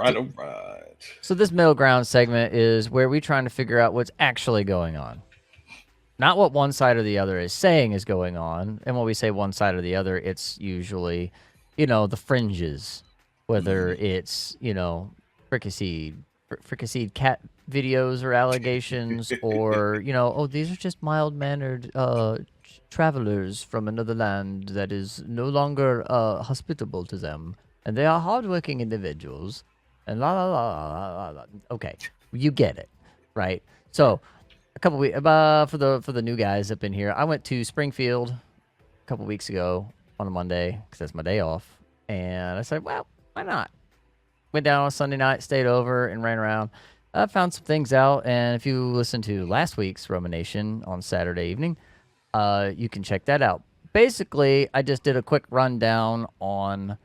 all right. So this middle ground segment is where we're trying to figure out what's actually going on. Not what one side or the other is saying is going on. And when we say one side or the other, it's usually, the fringes. Whether it's, fricasseed cat videos or allegations, or, oh, these are just mild-mannered travelers from another land that is no longer hospitable to them. And they are hardworking individuals. And la la la la la la. Okay, you get it, right? So a couple weeks for the new guys up in here, I went to Springfield a couple weeks ago on a Monday because that's my day off, and I said, well, why not? Went down on Sunday night, stayed over, and ran around. I found some things out, and if you listen to last week's Roma Nation on Saturday evening, you can check that out. Basically, I just did a quick rundown on,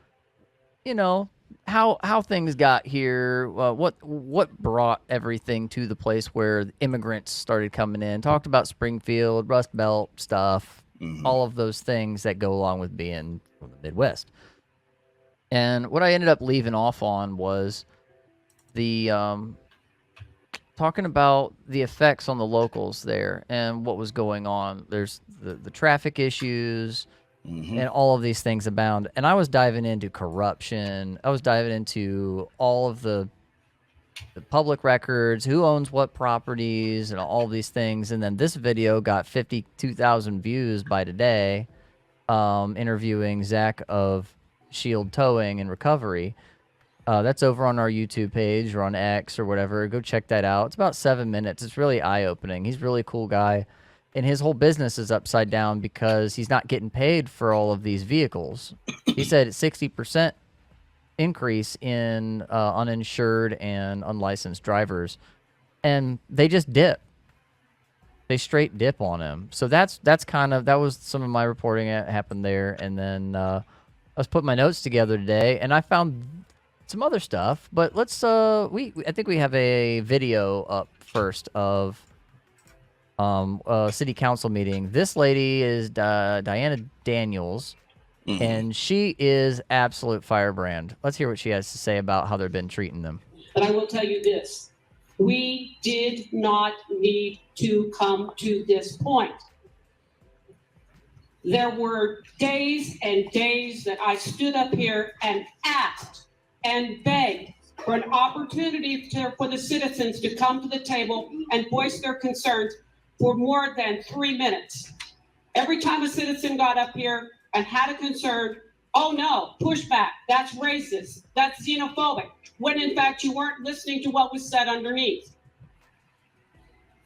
how things got here, what brought everything to the place where immigrants started coming in. Talked about Springfield, Rust Belt stuff, all of those things that go along with being from the Midwest. And what I ended up leaving off on was the talking about the effects on the locals there and what was going on. There's the traffic issues, and all of these things abound. And I was diving into corruption. I was diving into all of the public records, who owns what properties, and all these things. And then this video got 52,000 views by today, interviewing Zach of Shield Towing and Recovery. That's over on our YouTube page or on X or whatever. Go check that out. It's about 7 minutes. It's really eye-opening. He's a really cool guy. And his whole business is upside down because he's not getting paid for all of these vehicles. He said 60% increase in uninsured and unlicensed drivers, and they just dip. They straight dip on him. So that was some of my reporting that happened there. And then I was putting my notes together today, and I found some other stuff. But let's I think we have a video up first of city council meeting. This lady is Diana Daniels, and she is absolute firebrand. Let's hear what she has to say about how they've been treating them. But I will tell you this. We did not need to come to this point. There were days and days that I stood up here and asked and begged for an opportunity for the citizens to come to the table and voice their concerns for more than 3 minutes. Every time a citizen got up here and had a concern, oh no, pushback, that's racist, that's xenophobic, when in fact you weren't listening to what was said underneath.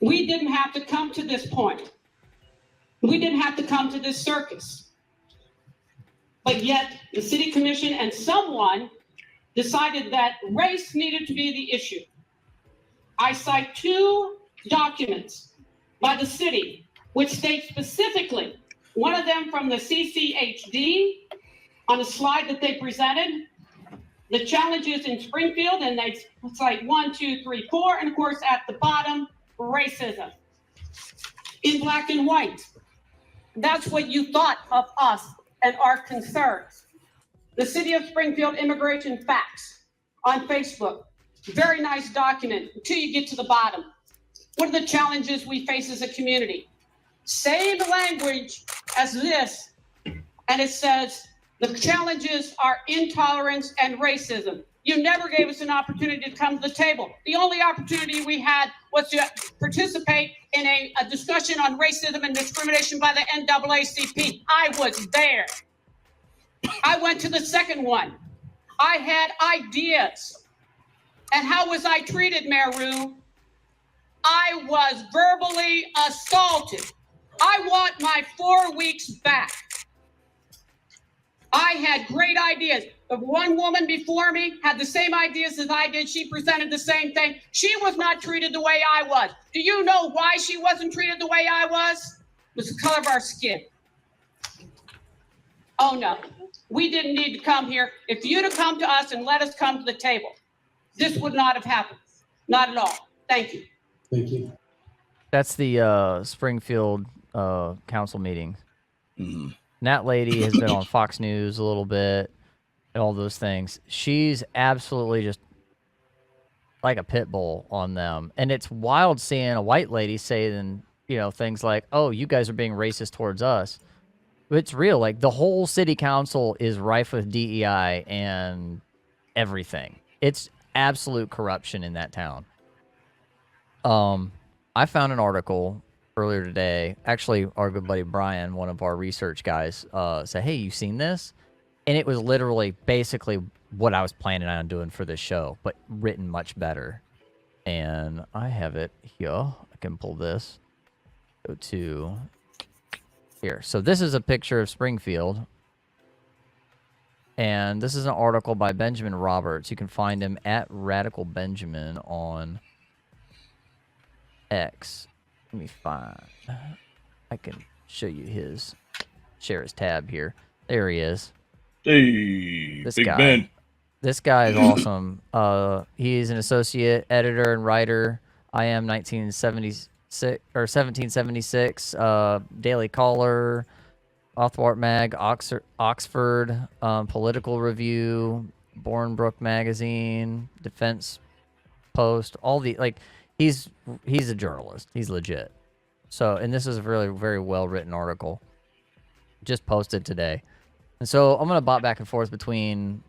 We didn't have to come to this point. We didn't have to come to this circus. But yet the city commission and someone decided that race needed to be the issue. I cite 2 documents by the city, which state specifically, one of them from the CCHD on a slide that they presented, the challenges in Springfield, and they cite 1, 2, 3, 4, and of course at the bottom, racism in black and white. That's what you thought of us and our concerns. The City of Springfield Immigration Facts on Facebook, very nice document until you get to the bottom. What are the challenges we face as a community? Same language as this, and it says the challenges are intolerance and racism. You never gave us an opportunity to come to the table. The only opportunity we had was to participate in a discussion on racism and discrimination by the NAACP. I was there. I went to the second one. I had ideas. And how was I treated, Maru? I was verbally assaulted. I want my 4 weeks back. I had great ideas. The one woman before me had the same ideas as I did. She presented the same thing. She was not treated the way I was. Do you know why she wasn't treated the way I was? It was the color of our skin. Oh no, we didn't need to come here. If you'd have come to us and let us come to the table, this would not have happened. Not at all. Thank you. Thank you. That's the Springfield council meeting. That lady has been on Fox News a little bit and all those things. She's absolutely just like a pit bull on them. And it's wild seeing a white lady saying, things like, "Oh, you guys are being racist towards us." It's real. Like the whole city council is rife with DEI and everything. It's absolute corruption in that town. I found an article earlier today. Actually, our good buddy Brian, one of our research guys, said, "Hey, you seen this?" And it was literally basically what I was planning on doing for this show, but written much better. And I have it here. I can pull this. Go to here. So this is a picture of Springfield. And this is an article by Benjamin Roberts. You can find him at Radical Benjamin on X. Let me find. I can show you share his tab here. There he is. Hey, This Big guy. Ben. This guy is awesome. He's an associate editor and writer. I am 1976 or 1776. Daily Caller, Othwart Mag, Oxford, Political Review, Bournebrook Magazine, Defense Post. All the he's a journalist. He's legit. So, and this is a really very well written article. Just posted today, and so I'm gonna bop back and forth between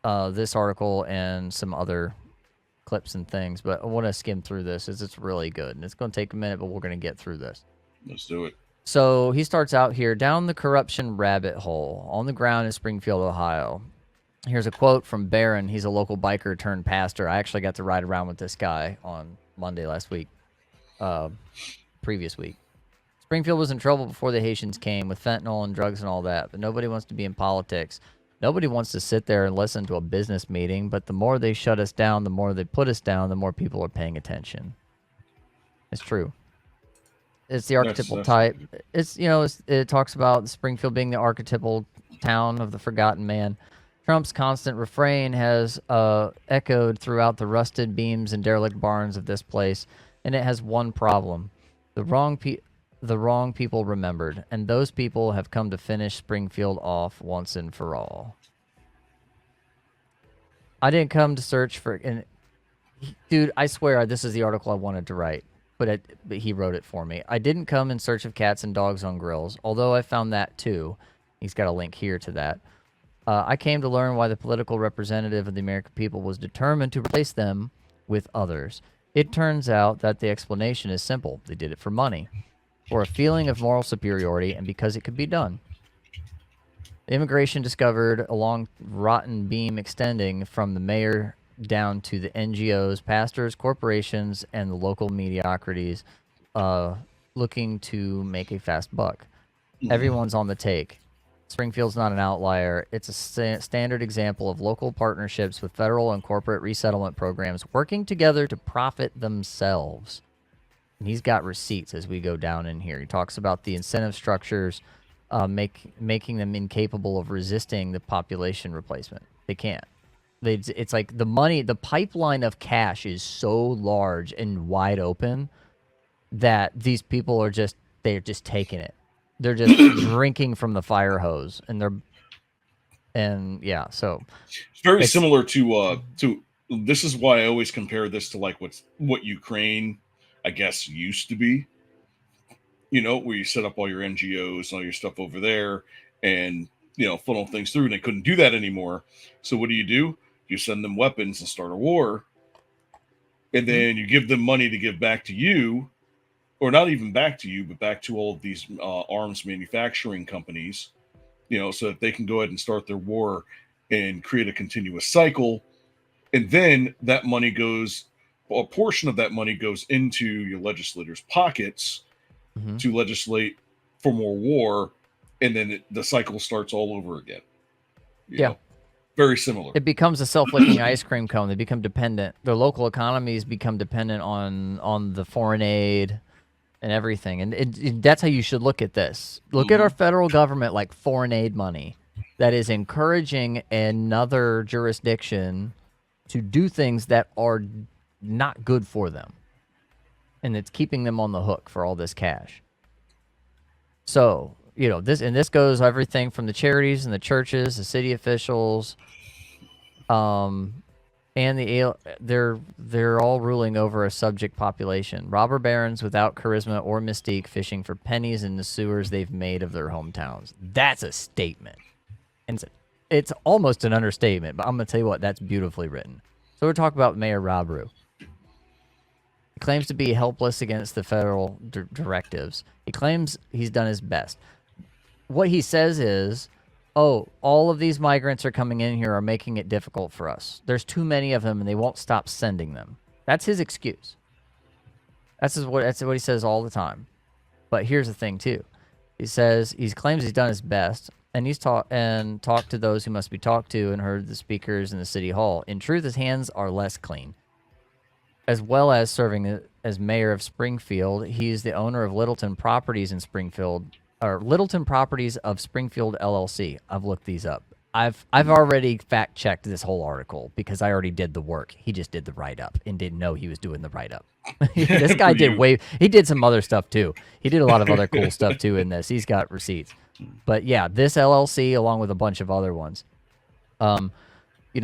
this article and some other clips and things, but I want to skim through this as it's really good. And it's going to take a minute, but we're going to get through this. Let's do it. So he starts out here, down the corruption rabbit hole on the ground in Springfield, Ohio. Here's a quote from Barron. He's a local biker turned pastor. I actually got to ride around with this guy on Monday previous week. Springfield was in trouble before the Haitians came with fentanyl and drugs and all that, but nobody wants to be in politics. Nobody wants to sit there and listen to a business meeting, but the more they shut us down, the more they put us down, the more people are paying attention. It's true. It's the archetypal type. It talks about Springfield being the archetypal town of the forgotten man. Trump's constant refrain has echoed throughout the rusted beams and derelict barns of this place, and it has one problem. The wrong people remembered, and those people have come to finish Springfield off once and for all. I didn't come to search for... dude, I swear this is the article I wanted to write, but he wrote it for me. I didn't come in search of cats and dogs on grills, although I found that too. He's got a link here to that. I came to learn why the political representative of the American people was determined to replace them with others. It turns out that the explanation is simple. They did it for money, for a feeling of moral superiority, and because it could be done. Immigration discovered a long rotten beam extending from the mayor down to the NGOs, pastors, corporations, and the local mediocrities looking to make a fast buck. Everyone's on the take. Springfield's not an outlier. It's a standard example of local partnerships with federal and corporate resettlement programs working together to profit themselves. And he's got receipts as we go down in here. He talks about the incentive structures making them incapable of resisting the population replacement. They can't. It's like the pipeline of cash is so large and wide open that these people are they're just taking it. They're just drinking from the fire hose, so it's very similar to this is why I always compare this to like what Ukraine, I guess, used to be, where you set up all your NGOs and all your stuff over there and, funnel things through, and they couldn't do that anymore. So what do? You send them weapons and start a war, and then you give them money to give back to you, or not even back to you, but back to all of these arms manufacturing companies, so that they can go ahead and start their war and create a continuous cycle. And then that money a portion of that money goes into your legislators' pockets to legislate for more war. And then the cycle starts all over again. You know? Very similar. It becomes a self-licking ice cream cone. They become dependent. Their local economies become dependent on the foreign aid and everything. And that's how you should look at this. Look at our federal government like foreign aid money that is encouraging another jurisdiction to do things that are not good for them. And it's keeping them on the hook for all this cash. So, this goes everything from the charities and the churches, the city officials, And they're all ruling over a subject population. Robber barons without charisma or mystique fishing for pennies in the sewers they've made of their hometowns. That's a statement. And it's almost an understatement, but I'm going to tell you what, that's beautifully written. So we're talking about Mayor Rob Rue. He claims to be helpless against the federal directives. He claims he's done his best. What he says is, oh, all of these migrants are coming in here are making it difficult for us. There's too many of them and they won't stop sending them. That's his excuse. That's what he says all the time. But here's the thing too. He claims he's done his best and he's talked to those who must be talked to and heard the speakers in the city hall. In truth, his hands are less clean. As well as serving as mayor of Springfield, he's the owner of Littleton Properties in Springfield, or Littleton Properties of Springfield LLC. I've looked these up. I've already fact checked this whole article because I already did the work. He just did the write up and didn't know he was doing the write up. This guy he did some other stuff too. He did a lot of other cool stuff too in this. He's got receipts. But yeah, this LLC along with a bunch of other ones.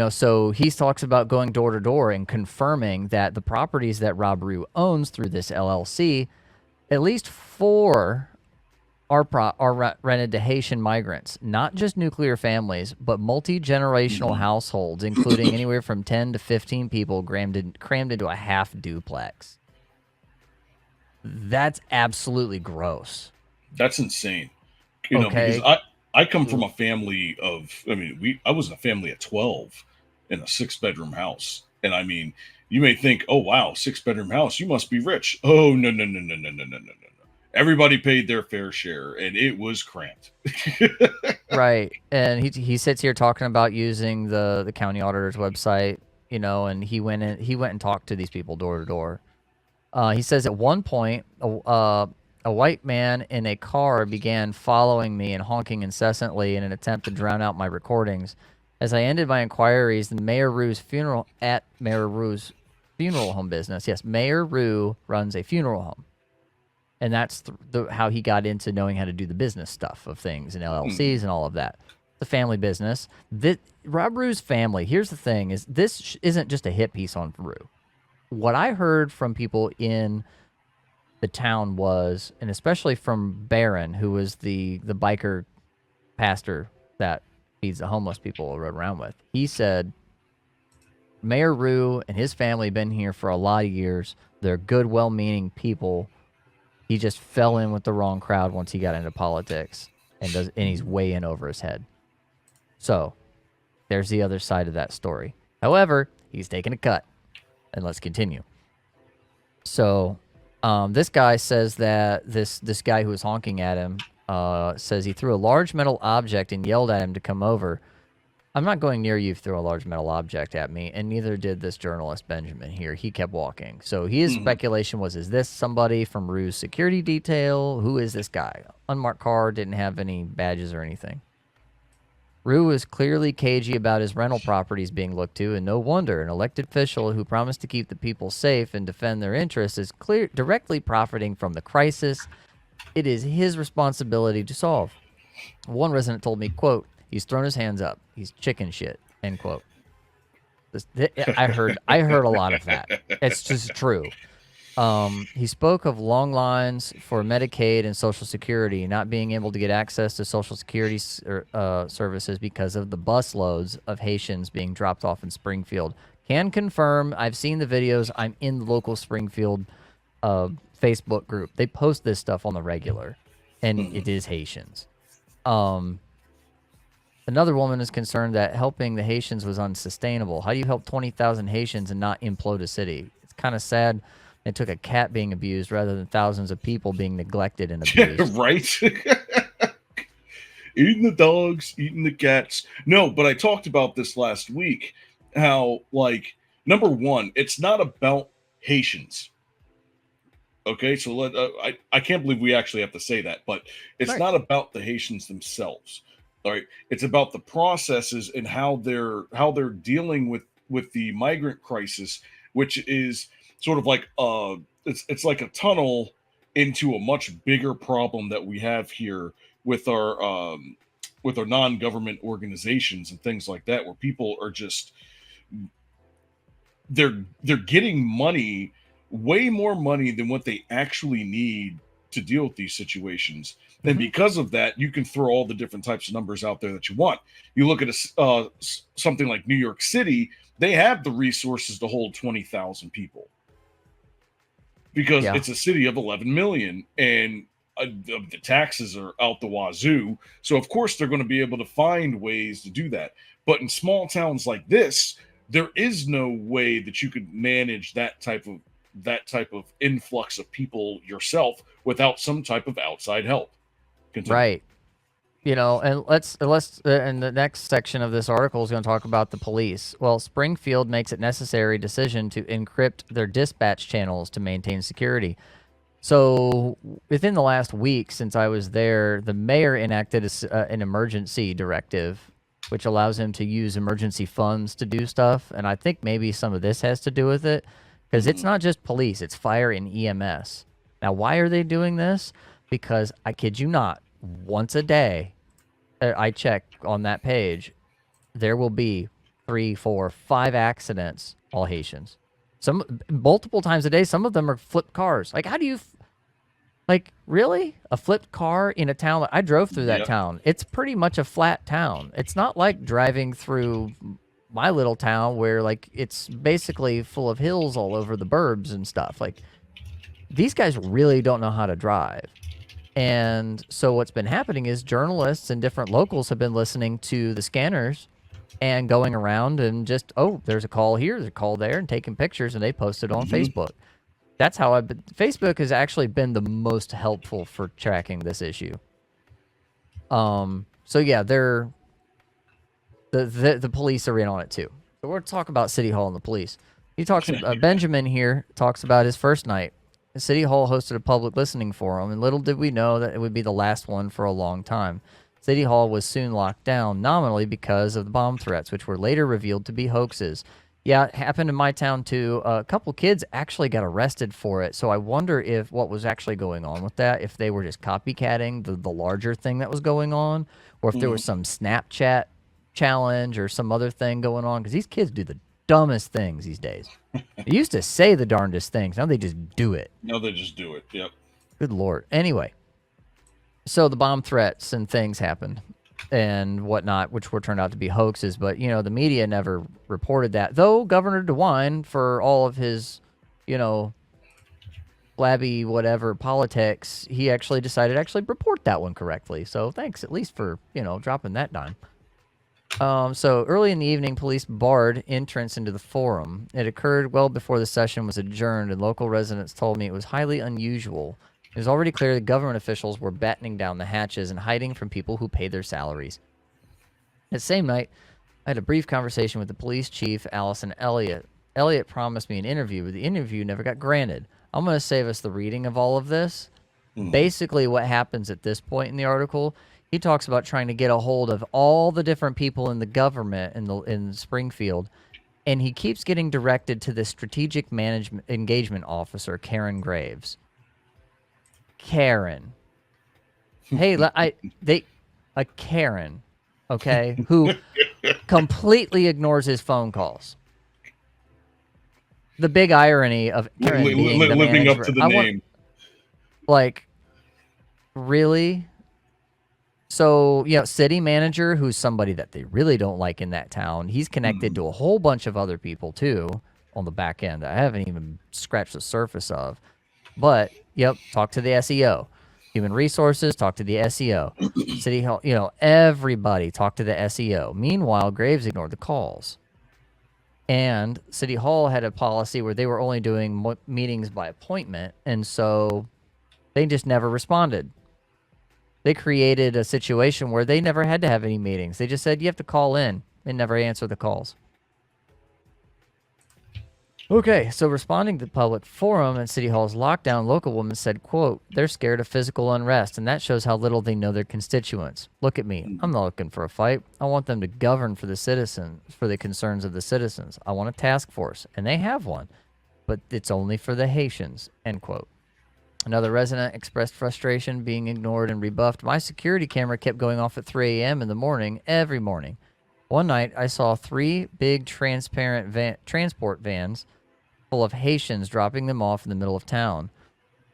So he talks about going door to door and confirming that the properties that Rob Rue owns through this LLC, at least 4 are rented to Haitian migrants, not just nuclear families, but multi-generational households, including anywhere from 10 to 15 people crammed into a half duplex. That's absolutely gross. That's insane. Because I come from a family of, I was in a family of 12 in a 6-bedroom house. And I mean, you may think, oh, wow, 6-bedroom house, you must be rich. Oh, no. Everybody paid their fair share and it was cramped. Right. And he sits here talking about using the county auditor's website, and he went and talked to these people door to door. He says at one point, a white man in a car began following me and honking incessantly in an attempt to drown out my recordings. As I ended my inquiries, the Mayor Rue's funeral home business. Yes, Mayor Rue runs a funeral home. And that's how he got into knowing how to do the business stuff of things and LLCs and all of that. The family business. Rob Rue's family, here's the thing, is this isn't just a hit piece on Rue. What I heard from people in the town was, and especially from Barron, who was the biker pastor that feeds the homeless people I rode around with, he said, Mayor Rue and his family have been here for a lot of years. They're good, well-meaning people. He just fell in with the wrong crowd once he got into politics, and he's way in over his head. So, there's the other side of that story. However, he's taking a cut, and let's continue. So, this guy says that this guy who was honking at him says he threw a large metal object and yelled at him to come over. I'm not going near you if you throw a large metal object at me, and neither did this journalist, Benjamin, here. He kept walking. So his speculation was, is this somebody from Rue's security detail? Who is this guy? Unmarked car, didn't have any badges or anything. Rue was clearly cagey about his rental properties being looked to, and no wonder. An elected official who promised to keep the people safe and defend their interests is directly profiting from the crisis. It is his responsibility to solve. One resident told me, quote, he's thrown his hands up. He's chicken shit, end quote. I heard a lot of that. It's just true. He spoke of long lines for Medicaid and Social Security, not being able to get access to Social Security services because of the bus loads of Haitians being dropped off in Springfield. Can confirm, I've seen the videos. I'm in the local Springfield Facebook group. They post this stuff on the regular, and it is Haitians. Another woman is concerned that helping the Haitians was unsustainable. How do you help 20,000 Haitians and not implode a city? It's kind of sad they took a cat being abused rather than thousands of people being neglected and abused. Right? Eating the dogs, eating the cats. No, but I talked about this last week, how, number one, it's not about Haitians. Okay, so I can't believe we actually have to say that, but it's not about the Haitians themselves. All right, it's about the processes and how they're dealing with the migrant crisis, which is sort of like it's like a tunnel into a much bigger problem that we have here with our non-government organizations and things like that, where people are just they're getting money, way more money than what they actually need to deal with these situations. And because of that, you can throw all the different types of numbers out there that you want. You look at something like New York City, they have the resources to hold 20,000 people because it's a city of 11 million, and the taxes are out the wazoo. So of course they're going to be able to find ways to do that. But in small towns like this, there is no way that you could manage that type of influx of people yourself without some type of outside help. Continue. Right. You know, and let's in the next section of this article is going to talk about the police. Well, Springfield makes it necessary decision to encrypt their dispatch channels to maintain security. So within the last week since I was there, the mayor enacted an emergency directive, which allows him to use emergency funds to do stuff. And I think maybe some of this has to do with it, because it's not just police, it's fire and EMS. Now, why are they doing this? Because I kid you not, once a day, I check on that page, there will be 3, 4, 5 accidents, all Haitians. Some multiple times a day. Some of them are flipped cars. Like, how do you, like, really? A flipped car in a town? I drove through that town. It's pretty much a flat town. It's not like driving through my little town where, like, it's basically full of hills all over the burbs and stuff. Like, these guys really don't know how to drive. And so what's been happening is journalists and different locals have been listening to the scanners and going around and just, oh, there's a call here, there's a call there, and taking pictures, and they post it on Facebook. That's how Facebook has actually been the most helpful for tracking this issue. So yeah, the police are in on it too. So we're talking about City Hall and the police. He talks about, Benjamin here talks about his first night. City Hall hosted a public listening forum, and little did we know that it would be the last one for a long time. City Hall was soon locked down, nominally because of the bomb threats, which were later revealed to be hoaxes. Yeah, it happened in my town too. A couple kids actually got arrested for it, so I wonder if what was actually going on with that, if they were just copycatting the larger thing that was going on, or if there was some Snapchat challenge or some other thing going on, because these kids do the dumbest things these days. They used to say the darndest things. Now they just do it. Now they just do it. Yep. Good Lord. Anyway, so the bomb threats and things happened and whatnot, which were turned out to be hoaxes. But, you know, the media never reported that. Though Governor DeWine, for all of his, you know, flabby whatever politics, he actually decided to actually report that one correctly. So thanks at least for, you know, dropping that dime. So early in the evening, police barred entrance into the forum. It occurred well before the session was adjourned, and local residents told me it was highly unusual. It was already clear that government officials were battening down the hatches and hiding from people who paid their salaries. That same night, I had a brief conversation with the police chief, Allison Elliott. Elliott promised me an interview, but the interview never got granted. I'm going to save us the reading of all of this. Basically, what happens at this point in the article, he talks about trying to get a hold of all the different people in the government in Springfield, and he keeps getting directed to the strategic management engagement officer, Karen Graves. Karen. Hey, a Karen, okay, who completely ignores his phone calls. The big irony of Karen being the living manager. up to the name. Like, really? So, you know, city manager, who's somebody that they really don't like in that town, he's connected to a whole bunch of other people, too, on the back end. I haven't even scratched the surface of. But, yep, talk to the SEO. Human resources, talk to the SEO. City Hall, you know, everybody talk to the SEO. Meanwhile, Graves ignored the calls. And City Hall had a policy where they were only doing meetings by appointment, and so they just never responded. They created a situation where they never had to have any meetings. They just said, you have to call in, and never answer the calls. Okay, so responding to the public forum and City Hall's lockdown, local woman said, quote, they're scared of physical unrest, and that shows how little they know their constituents. Look at me. I'm not looking for a fight. I want them to govern for the citizens, for the concerns of the citizens. I want a task force, and they have one, but it's only for the Haitians, end quote. Another resident expressed frustration being ignored and rebuffed. My security camera kept going off at 3 a.m. in the morning, every morning. One night, I saw 3 big transparent transport vans full of Haitians dropping them off in the middle of town.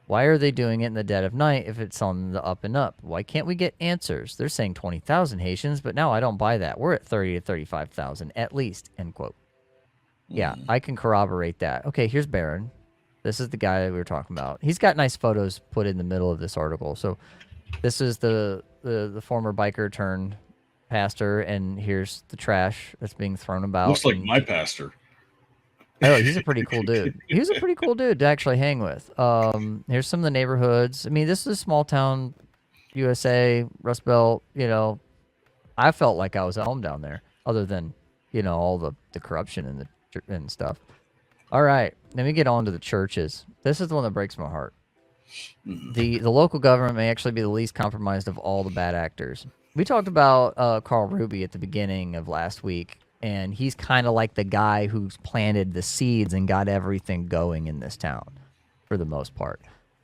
Why are they doing it in the dead of night if it's on the up and up? Why can't we get answers? They're saying 20,000 Haitians, but now I don't buy that. We're at 30 to 35,000 at least, end quote. Yeah, I can corroborate that. Okay, here's Barron. This is the guy that we were talking about. He's got nice photos put in the middle of this article. So this is the former biker turned pastor, and here's the trash that's being thrown about. Looks like my pastor. Oh, he's a pretty cool dude. He was a pretty cool dude to actually hang with. Here's some of the neighborhoods. I mean, this is a small town, USA, Rust Belt. You know, I felt like I was at home down there, other than, you know, all the corruption and stuff. All right, let me get on to the churches. This is the one that breaks my heart. The local government may actually be the least compromised of all the bad actors. We talked about Carl Ruby at the beginning of last week, and he's kind of like the guy who's planted the seeds and got everything going in this town, for the most part.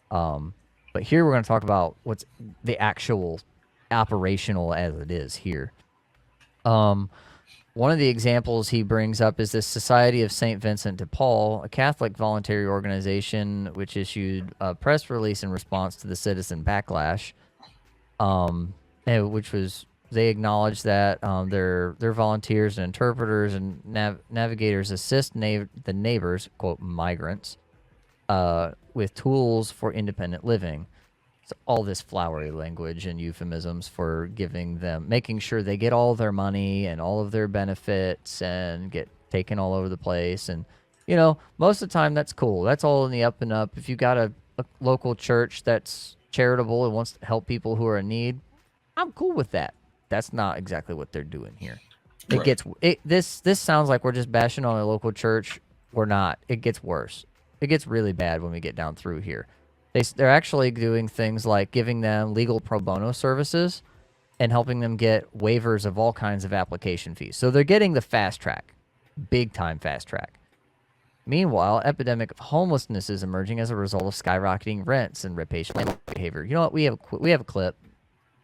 But here we're going to talk about what's the actual operational as it is here. One of the examples he brings up is this Society of St. Vincent de Paul, a Catholic voluntary organization which issued a press release in response to the citizen backlash, which was they acknowledge that their volunteers and interpreters and navigators assist the neighbors, quote, migrants, with tools for independent living. All this flowery language and euphemisms for giving them, making sure they get all their money and all of their benefits and get taken all over the place. And, you know, most of the time that's cool. That's all in the up and up. If you got a local church that's charitable and wants to help people who are in need, I'm cool with that. That's not exactly what they're doing here. This sounds like we're just bashing on a local church. We're not. It gets worse. It gets really bad when we get down through here. They're actually doing things like giving them legal pro bono services and helping them get waivers of all kinds of application fees. So they're getting the fast track, big time fast track. Meanwhile, epidemic of homelessness is emerging as a result of skyrocketing rents and rapacious landlord behavior. You know what? We have a clip.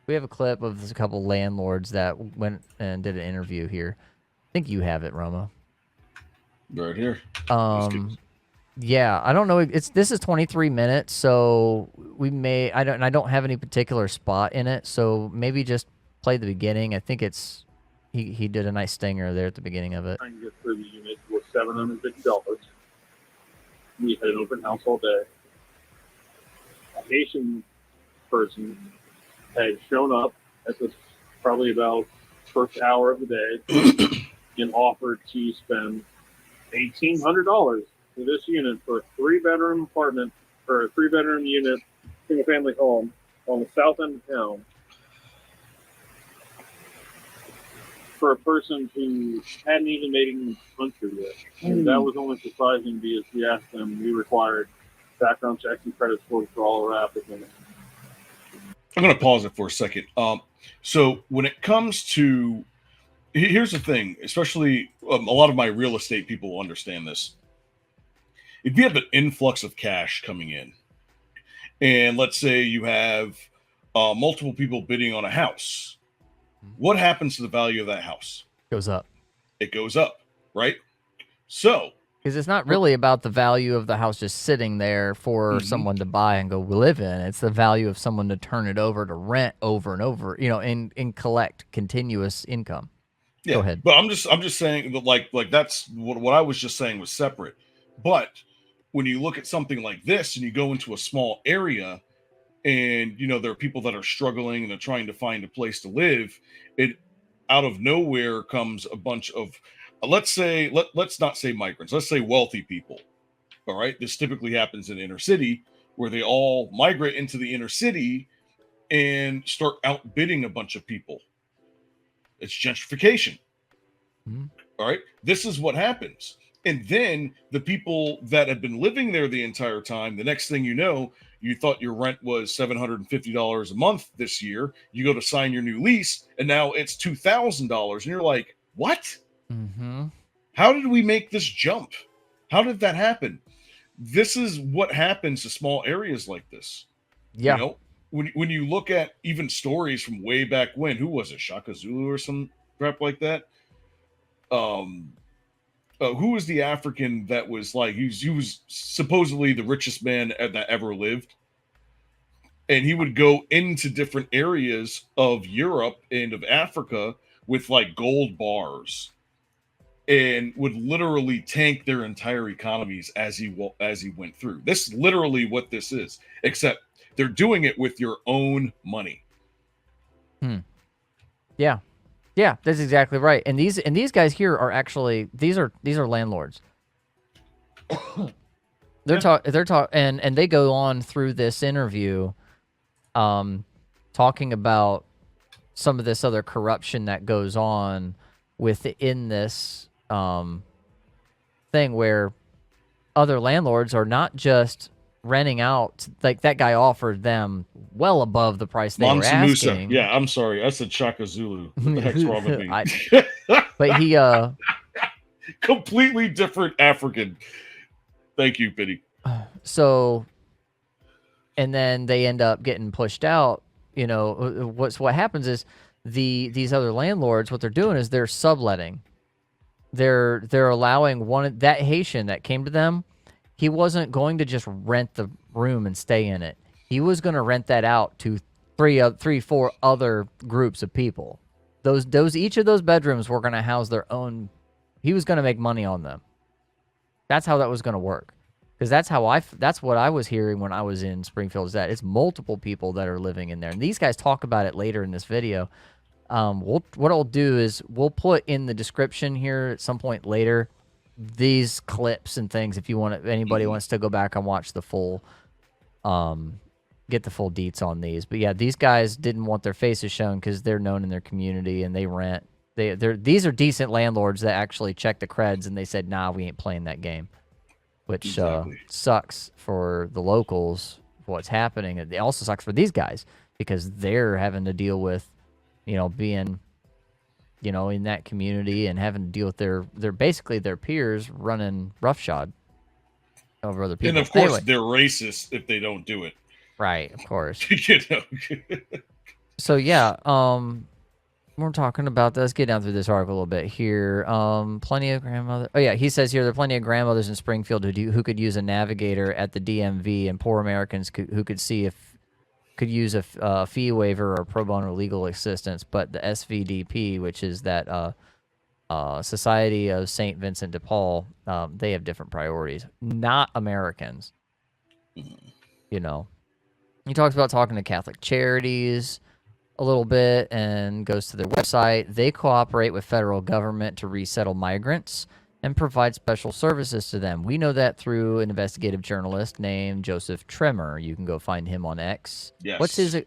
We have a clip of a couple landlords that went and did an interview here. I think you have it, Roma. Right here. Yeah, I don't know. This is 23 minutes, so we may. I don't have any particular spot in it, so maybe just play the beginning. I think it's he did a nice stinger there at the beginning of it. Trying to get through the unit was $750. We had an open house all day. A Haitian person had shown up at this probably about first hour of the day and offered to spend $1,800 for this unit for a 3-bedroom apartment or a 3-bedroom unit, single family home on the south end of town for a person who hadn't even made it in the country yet. And that was only surprising because we asked them, we required background checks and credit scores for all our applicants. I'm going to pause it for a second. So when it comes to, here's the thing, especially a lot of my real estate people will understand this. If you have an influx of cash coming in, and let's say you have multiple people bidding on a house, what happens to the value of that house? Goes up. It goes up, right? So, because it's not really about the value of the house just sitting there for someone to buy and go live in. It's the value of someone to turn it over to rent over and over, you know, and collect continuous income. Yeah, go ahead. But I'm just saying that like that's what I was just saying was separate. But when you look at something like this and you go into a small area and, you know, there are people that are struggling and they're trying to find a place to live, it out of nowhere comes a bunch of, let's not say migrants, let's say wealthy people. All right. This typically happens in inner city where they all migrate into the inner city and start outbidding a bunch of people. It's gentrification. All right. This is what happens. And then the people that have been living there the entire time, the next thing you know, you thought your rent was $750 a month this year. You go to sign your new lease, and now it's $2,000. And you're like, what? How did we make this jump? How did that happen? This is what happens to small areas like this. Yeah. You know, when you look at even stories from way back when, who was it? Shaka Zulu or some crap like that? Who was the African that was like he was supposedly the richest man that ever lived, and he would go into different areas of Europe and of Africa with like gold bars, and would literally tank their entire economies as he went through. This is literally what this is, except they're doing it with your own money. Yeah. Yeah, that's exactly right. And these guys here are actually these are landlords. They're and they go on through this interview talking about some of this other corruption that goes on within this thing where other landlords are not just renting out, like that guy offered them well above the price they were asking. Yeah, I'm sorry. I said Shaka Zulu. What the heck's wrong with me? But he completely different African. Thank you, Biddy. So, and then they end up getting pushed out. You know, what happens is these other landlords, what they're doing is they're subletting. They're allowing that Haitian that came to them. He wasn't going to just rent the room and stay in it. He was going to rent that out to three, four other groups of people. Each of those bedrooms were going to house their own. He was going to make money on them. That's how that was going to work. Because that's what I was hearing when I was in Springfield. Is that it's multiple people that are living in there, and these guys talk about it later in this video. What I'll do is we'll put in the description here at some point later these clips and things if you want anybody wants to go back and watch the full get the full deets on these. But yeah, these guys didn't want their faces shown because they're known in their community and they rent. These are decent landlords that actually check the creds and they said, nah, we ain't playing that game, which sucks for the locals what's happening. It also sucks for these guys because they're having to deal with being in that community and having to deal with their basically their peers running roughshod over other people. And of course, they're racist if they don't do it. Right, of course. You know. So yeah, we're talking about. Let's get down through this article a little bit here. Plenty of grandmothers. Oh yeah, he says here there are plenty of grandmothers in Springfield who could use a navigator at the DMV, and poor Americans who could use a fee waiver or pro bono legal assistance, but the SVDP, which is that Society of St. Vincent de Paul, they have different priorities. Not Americans. He talks about talking to Catholic Charities a little bit and goes to their website. They cooperate with federal government to resettle migrants and provide special services to them. We know that through an investigative journalist named Joseph Trimmer. You can go find him on X. Yes. What's his Let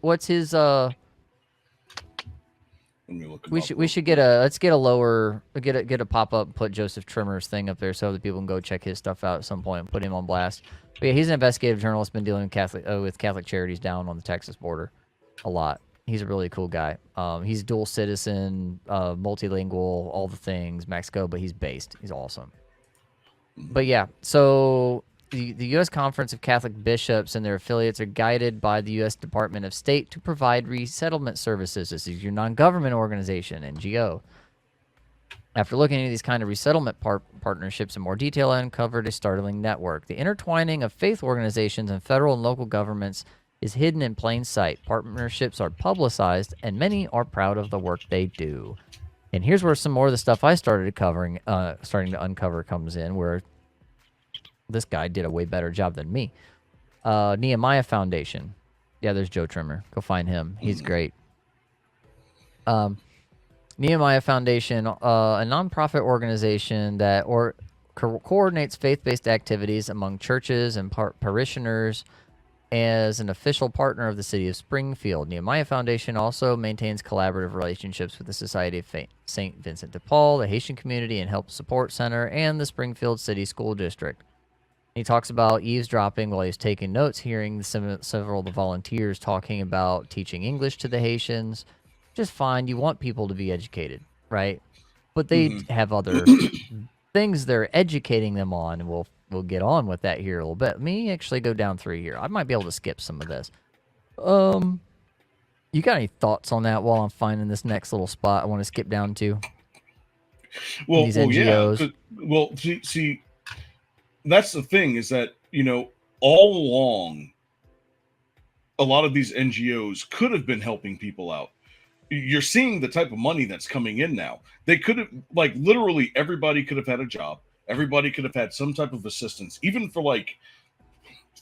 me look him up. We should get a pop-up and put Joseph Trimmer's thing up there so that people can go check his stuff out at some point and put him on blast. But yeah, he's an investigative journalist, been dealing with Catholic Charities down on the Texas border a lot. He's a really cool guy. He's dual citizen, multilingual, all the things, Mexico, but he's based. He's awesome. But yeah, so the U.S. Conference of Catholic Bishops and their affiliates are guided by the U.S. Department of State to provide resettlement services. This is your non-government organization, NGO. After looking at these kind of resettlement partnerships in more detail, I uncovered a startling network. The intertwining of faith organizations and federal and local governments is hidden in plain sight. Partnerships are publicized, and many are proud of the work they do. And here's where some more of the stuff I starting to uncover comes in, where this guy did a way better job than me. Nehemiah Foundation. Yeah, there's Joe Trimmer. Go find him. He's great. Nehemiah Foundation, a nonprofit organization that coordinates faith-based activities among churches and parishioners as an official partner of the city of Springfield. Nehemiah Foundation also maintains collaborative relationships with the Society of St. Vincent de Paul, the Haitian Community and Help Support Center, and the Springfield City School District. He talks about eavesdropping while he's taking notes, hearing several of the volunteers talking about teaching English to the Haitians. Just fine. You want people to be educated, right? But they have other things they're educating them on, and we'll get on with that here a little bit. Let me actually go down through here. I might be able to skip some of this. You got any thoughts on that while I'm finding this next little spot I want to skip down to? Well, these well, yeah. NGOs. Well, see, that's the thing is that, all along, a lot of these NGOs could have been helping people out. You're seeing the type of money that's coming in now. They could have, like, literally everybody could have had a job. Everybody could have had some type of assistance, even for like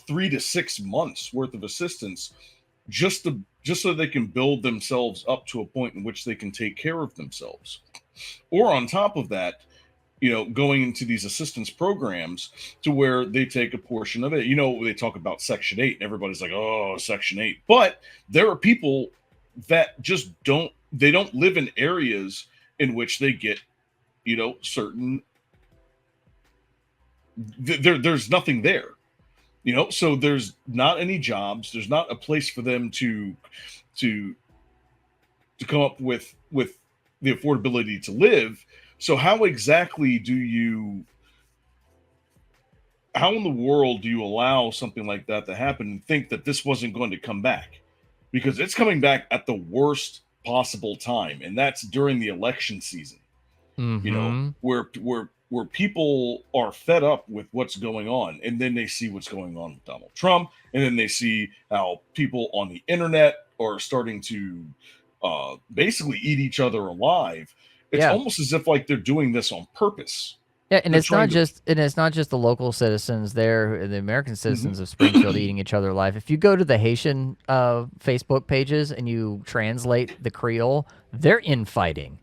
3 to 6 months worth of assistance, just so they can build themselves up to a point in which they can take care of themselves. Or on top of that, going into these assistance programs to where they take a portion of it. They talk about Section 8 and everybody's like, oh, Section 8. But there are people that just don't live in areas in which they get, certain, there's nothing there, so there's not any jobs. There's not a place for them to come up with the affordability to live. So how exactly how in the world do you allow something like that to happen and think that this wasn't going to come back? Because it's coming back at the worst possible time, and that's during the election season. Where people are fed up with what's going on, and then they see what's going on with Donald Trump, and then they see how people on the internet are starting to basically eat each other alive. It's almost as if like they're doing this on purpose. Yeah, and it's not just the local citizens there, the American citizens of Springfield eating each other alive. If you go to the Haitian Facebook pages and you translate the Creole, they're infighting.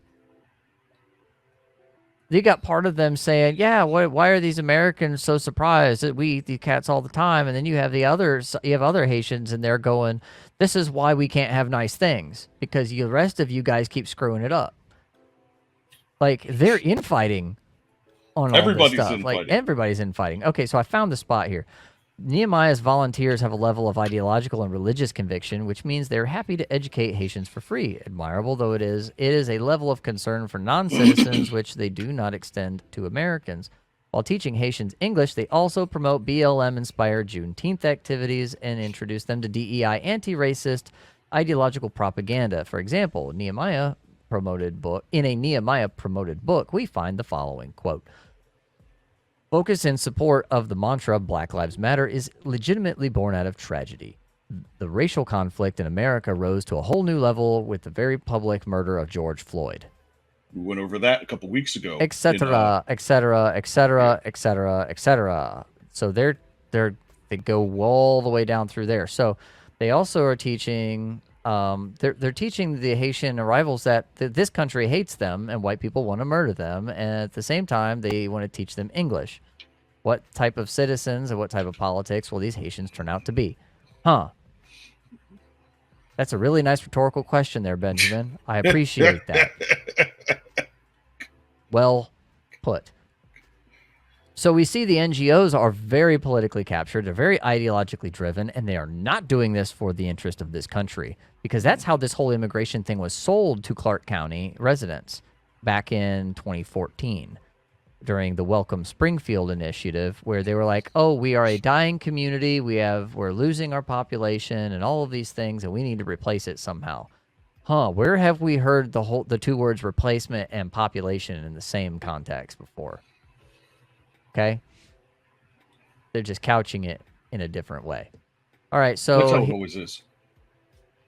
You got part of them saying, "Yeah, why are these Americans so surprised that we eat these cats all the time?" And then you have other Haitians in there going, "This is why we can't have nice things, because the rest of you guys keep screwing it up." Like, they're infighting on all this stuff. Like, everybody's infighting. Okay, so I found the spot here. Nehemiah's volunteers have a level of ideological and religious conviction, which means they're happy to educate Haitians for free. Admirable though it is a level of concern for non-citizens which they do not extend to Americans. While teaching Haitians English, they also promote BLM-inspired Juneteenth activities and introduce them to DEI anti-racist ideological propaganda. For example, in a Nehemiah promoted book, we find the following, quote, "Focus in support of the mantra Black Lives Matter is legitimately born out of tragedy. The racial conflict in America rose to a whole new level with the very public murder of George Floyd." We went over that a couple weeks ago. Etc., etc., etc., etc., etc. So they go all the way down through there. So they also are teaching. They're teaching the Haitian arrivals that this country hates them and white people want to murder them, and at the same time they want to teach them English. What type of citizens and what type of politics will these Haitians turn out to be? Huh? That's a really nice rhetorical question there, Benjamin. I appreciate that. Well put. So we see the NGOs are very politically captured. They're very ideologically driven, and they are not doing this for the interest of this country, because that's how this whole immigration thing was sold to Clark County residents back in 2014 during the Welcome Springfield initiative, where they were like, "Oh, we are a dying community. We're losing our population and all of these things, and we need to replace it somehow." Huh, where have we heard the two words replacement and population in the same context before? Okay? They're just couching it in a different way. All right, so... That's how it always is.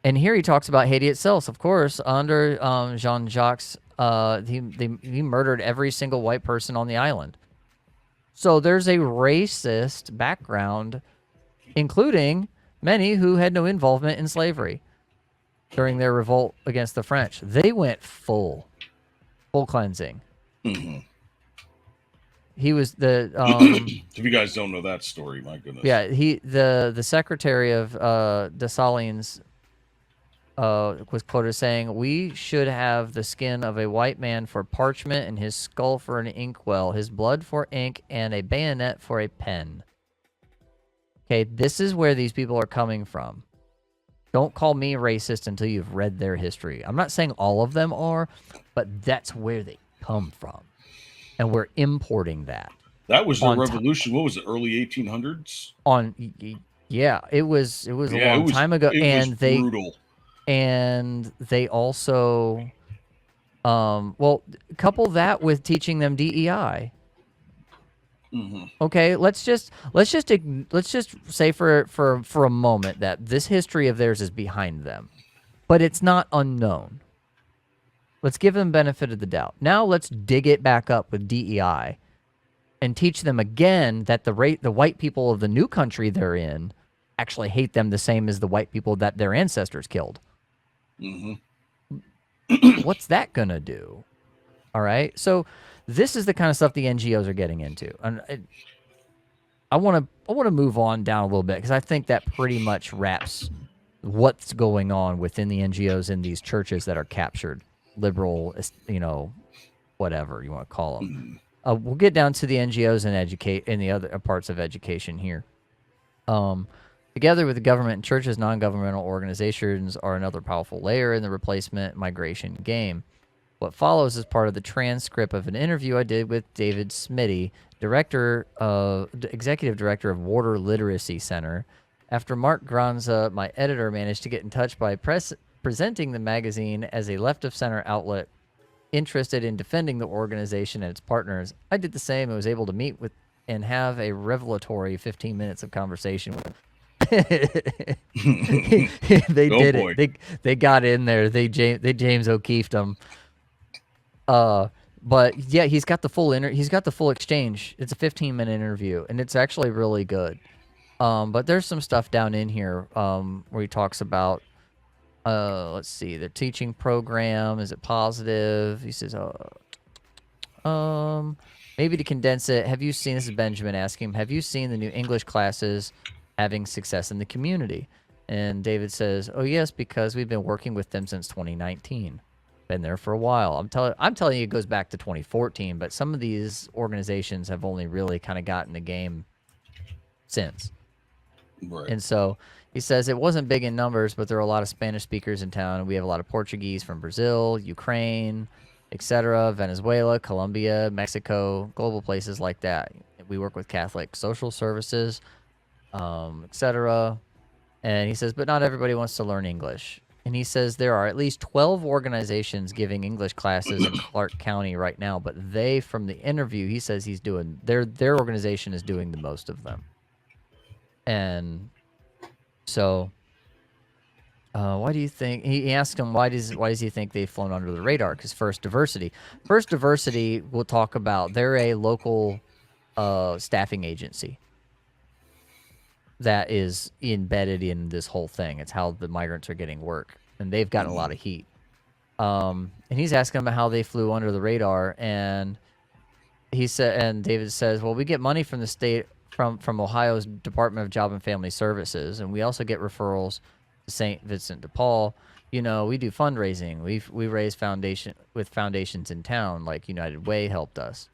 And here he talks about Haiti itself. Of course, under Jean-Jacques, he murdered every single white person on the island. So there's a racist background, including many who had no involvement in slavery during their revolt against the French. They went full cleansing. Mm-hmm. He was the if you guys don't know that story, my goodness. Yeah, the secretary of Dessalines was quoted saying, "We should have the skin of a white man for parchment and his skull for an inkwell, his blood for ink, and a bayonet for a pen." Okay, this is where these people are coming from. Don't call me racist until you've read their history. I'm not saying all of them are, but that's where they come from. And we're importing that. That was the revolution. What was it? Early 1800s? Yeah, it was a long time ago, and was brutal. And they also Well, couple that with teaching them DEI. Okay, let's just say for a moment that this history of theirs is behind them, but it's not unknown. Let's give them benefit of the doubt. Now let's dig it back up with DEI and teach them again that the white people of the new country they're in actually hate them the same as the white people that their ancestors killed. What's that gonna do? All right, so this is the kind of stuff the NGOs are getting into, and I want to move on down a little bit because I think that pretty much wraps what's going on within the NGOs in these churches that are captured, liberal, whatever you want to call them. We'll get down to the NGOs and the other parts of education here. Together with the government and churches, non-governmental organizations are another powerful layer in the replacement migration game. What follows is part of the transcript of an interview I did with David Smitty, executive director of Water Literacy Center, after Mark Granza, my editor, managed to get in touch by presenting the magazine as a left-of-center outlet interested in defending the organization and its partners. I did the same and was able to meet with and have a revelatory 15 minutes of conversation with him. They did it. They got in there. They James O'Keefe'd them. But yeah, he's got the full exchange. It's a 15-minute interview, and it's actually really good. But there's some stuff down in here where he talks about, let's see, the teaching program. Is it positive? He says, maybe to condense it, have you seen, this is Benjamin asking him, have you seen the new English classes having success in the community? And David says, oh yes, because we've been working with them since 2019. Been there for a while. I'm telling you, it goes back to 2014, but some of these organizations have only really kind of gotten the game since. Right. And so he says it wasn't big in numbers, but there are a lot of Spanish speakers in town, and we have a lot of Portuguese from Brazil, Ukraine, etc., Venezuela, Colombia, Mexico, global places like that. We work with Catholic social services, etc. And he says, but not everybody wants to learn English. And he says there are at least 12 organizations giving English classes in Clark County right now, but they, from the interview, he says he's doing, their organization is doing the most of them. And so, why do you think, he asked him, why does he think they've flown under the radar? Because First Diversity, we'll talk about, they're a local staffing agency that is embedded in this whole thing. It's how the migrants are getting work, and they've gotten a lot of heat. And he's asking them how they flew under the radar, and David says, well, we get money from the state, from Ohio's Department of Job and Family Services, and we also get referrals to St. Vincent de Paul. We do fundraising. We raise foundations in town, like United Way helped us.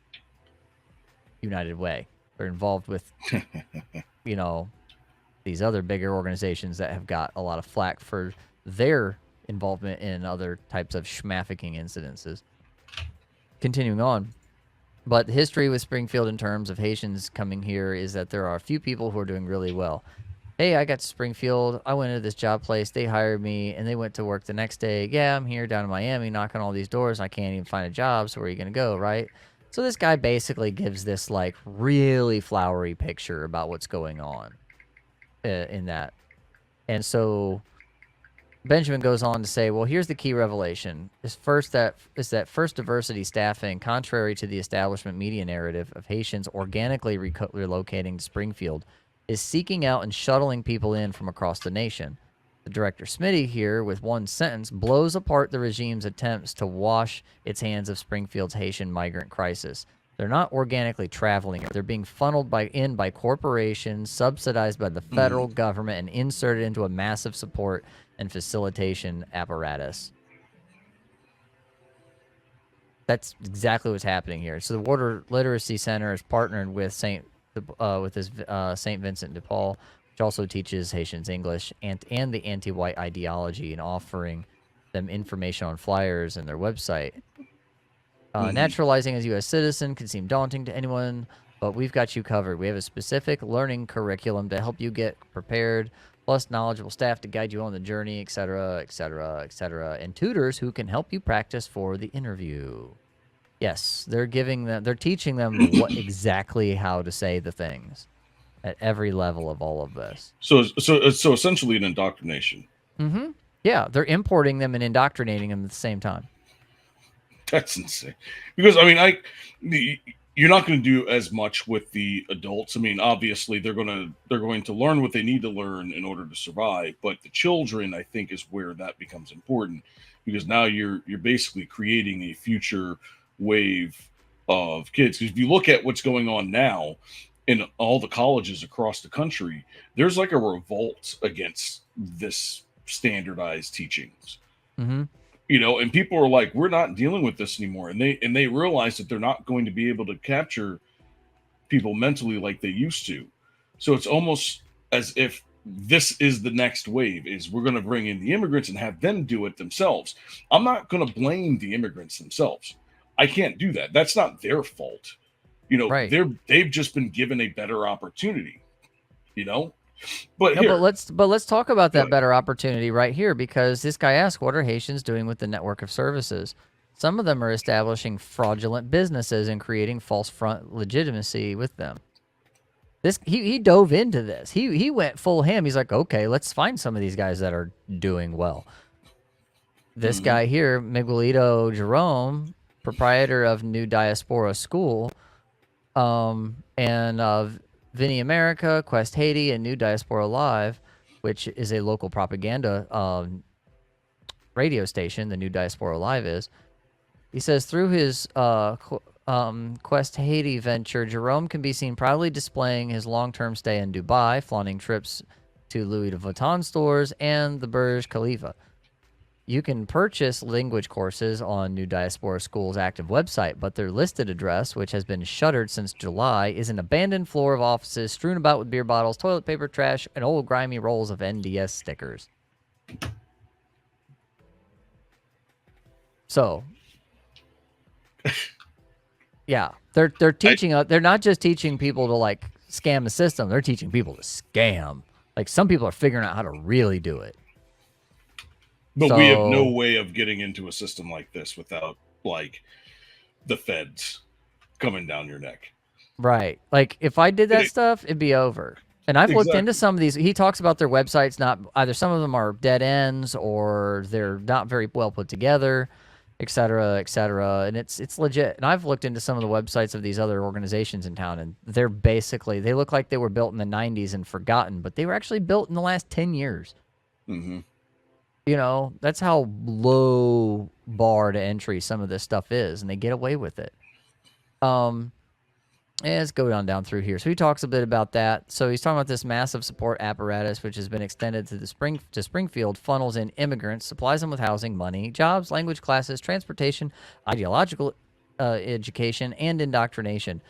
United Way. They're involved with, these other bigger organizations that have got a lot of flack for their involvement in other types of schmafficking incidences. Continuing on. But the history with Springfield in terms of Haitians coming here is that there are a few people who are doing really well. Hey, I got to Springfield. I went into this job place. They hired me, and they went to work the next day. Yeah, I'm here down in Miami knocking all these doors. I can't even find a job, so where are you going to go, right? So this guy basically gives this, like, really flowery picture about what's going on in that. And so Benjamin goes on to say, well, here's the key revelation. Is that First Diversity staffing, contrary to the establishment media narrative of Haitians organically relocating to Springfield, is seeking out and shuttling people in from across the nation. The director Smitty here, with one sentence, blows apart the regime's attempts to wash its hands of Springfield's Haitian migrant crisis. They're not organically traveling. They're being funneled by corporations, subsidized by the federal government, and inserted into a massive support and facilitation apparatus. That's exactly what's happening here. So the Water Literacy Center is partnered with St. Vincent de Paul, which also teaches Haitians English and the anti-white ideology, and offering them information on flyers and their website. Naturalizing as a U.S. citizen can seem daunting to anyone, but we've got you covered. We have a specific learning curriculum to help you get prepared plus knowledgeable staff to guide you on the journey, etc., etc., etc., and tutors who can help you practice for the interview. Yes, they're teaching them what exactly how to say the things at every level of all of this. So essentially an indoctrination. Mm-hmm. Yeah, they're importing them and indoctrinating them at the same time. That's insane. Because I mean, you're not going to do as much with the adults. I mean, obviously they're going to learn what they need to learn in order to survive. But the children, I think, is where that becomes important, because now you're basically creating a future wave of kids. Because if you look at what's going on now in all the colleges across the country, there's like a revolt against this standardized teachings. Mm-hmm. You know, and people are like, we're not dealing with this anymore, and they realize that they're not going to be able to capture people mentally like they used to. So it's almost as if this is the next wave, is we're going to bring in the immigrants and have them do it themselves. I'm not going to blame the immigrants themselves. I can't do that. That's not their fault. You know, Right. they've just been given a better opportunity, you know. But No, here, but let's talk about that better opportunity right here, because this guy asked, what are Haitians doing with the network of services? Some of them are establishing fraudulent businesses and creating false front legitimacy with them. He dove into this. He went full ham. He's like, okay, let's find some of these guys that are doing well. This guy here, Miguelito Jerome, proprietor of New Diaspora School, and Vinny America, Quest Haiti, and New Diaspora Live, which is a local propaganda radio station. The New Diaspora Live is. He says through his Quest Haiti venture, Jerome can be seen proudly displaying his long-term stay in Dubai, flaunting trips to Louis Vuitton stores and the Burj Khalifa. You can purchase language courses on New Diaspora School's active website, but their listed address, which has been shuttered since July, is an abandoned floor of offices strewn about with beer bottles, toilet paper, trash, and old grimy rolls of NDS stickers. So, yeah, they're teaching. They're not just teaching people to like scam the system. They're teaching people to scam. Like, some people are figuring out how to really do it. But we have no way of getting into a system like this without, like, the feds coming down your neck. Right. Like, if I did that stuff, it'd be over. And I've looked into some of these. He talks about their websites. Not either some of them are dead ends or they're not very well put together, et cetera, et cetera. And it's legit. And I've looked into some of the websites of these other organizations in town, and they're basically, they look like they were built in the 90s and forgotten, but they were actually built in the last 10 years. Mm-hmm. You know, that's how low bar to entry some of this stuff is, and they get away with it. Let's go down through here. So he talks a bit about that. So he's talking about this massive support apparatus, which has been extended to Springfield, funnels in immigrants, supplies them with housing, money, jobs, language classes, transportation, ideological education, and indoctrination.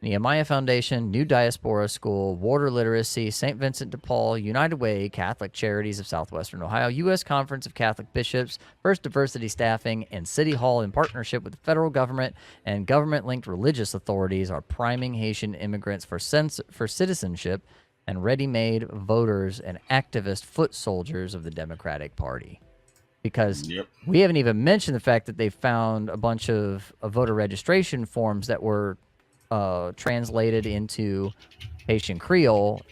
Nehemiah Foundation, New Diaspora School, Water Literacy, St. Vincent de Paul, United Way, Catholic Charities of Southwestern Ohio, U.S. Conference of Catholic Bishops, First Diversity Staffing, and City Hall, in partnership with the federal government and government-linked religious authorities, are priming Haitian immigrants for citizenship and ready-made voters and activist foot soldiers of the Democratic Party. Because we haven't even mentioned the fact that they found a bunch of voter registration forms that were translated into Haitian Creole,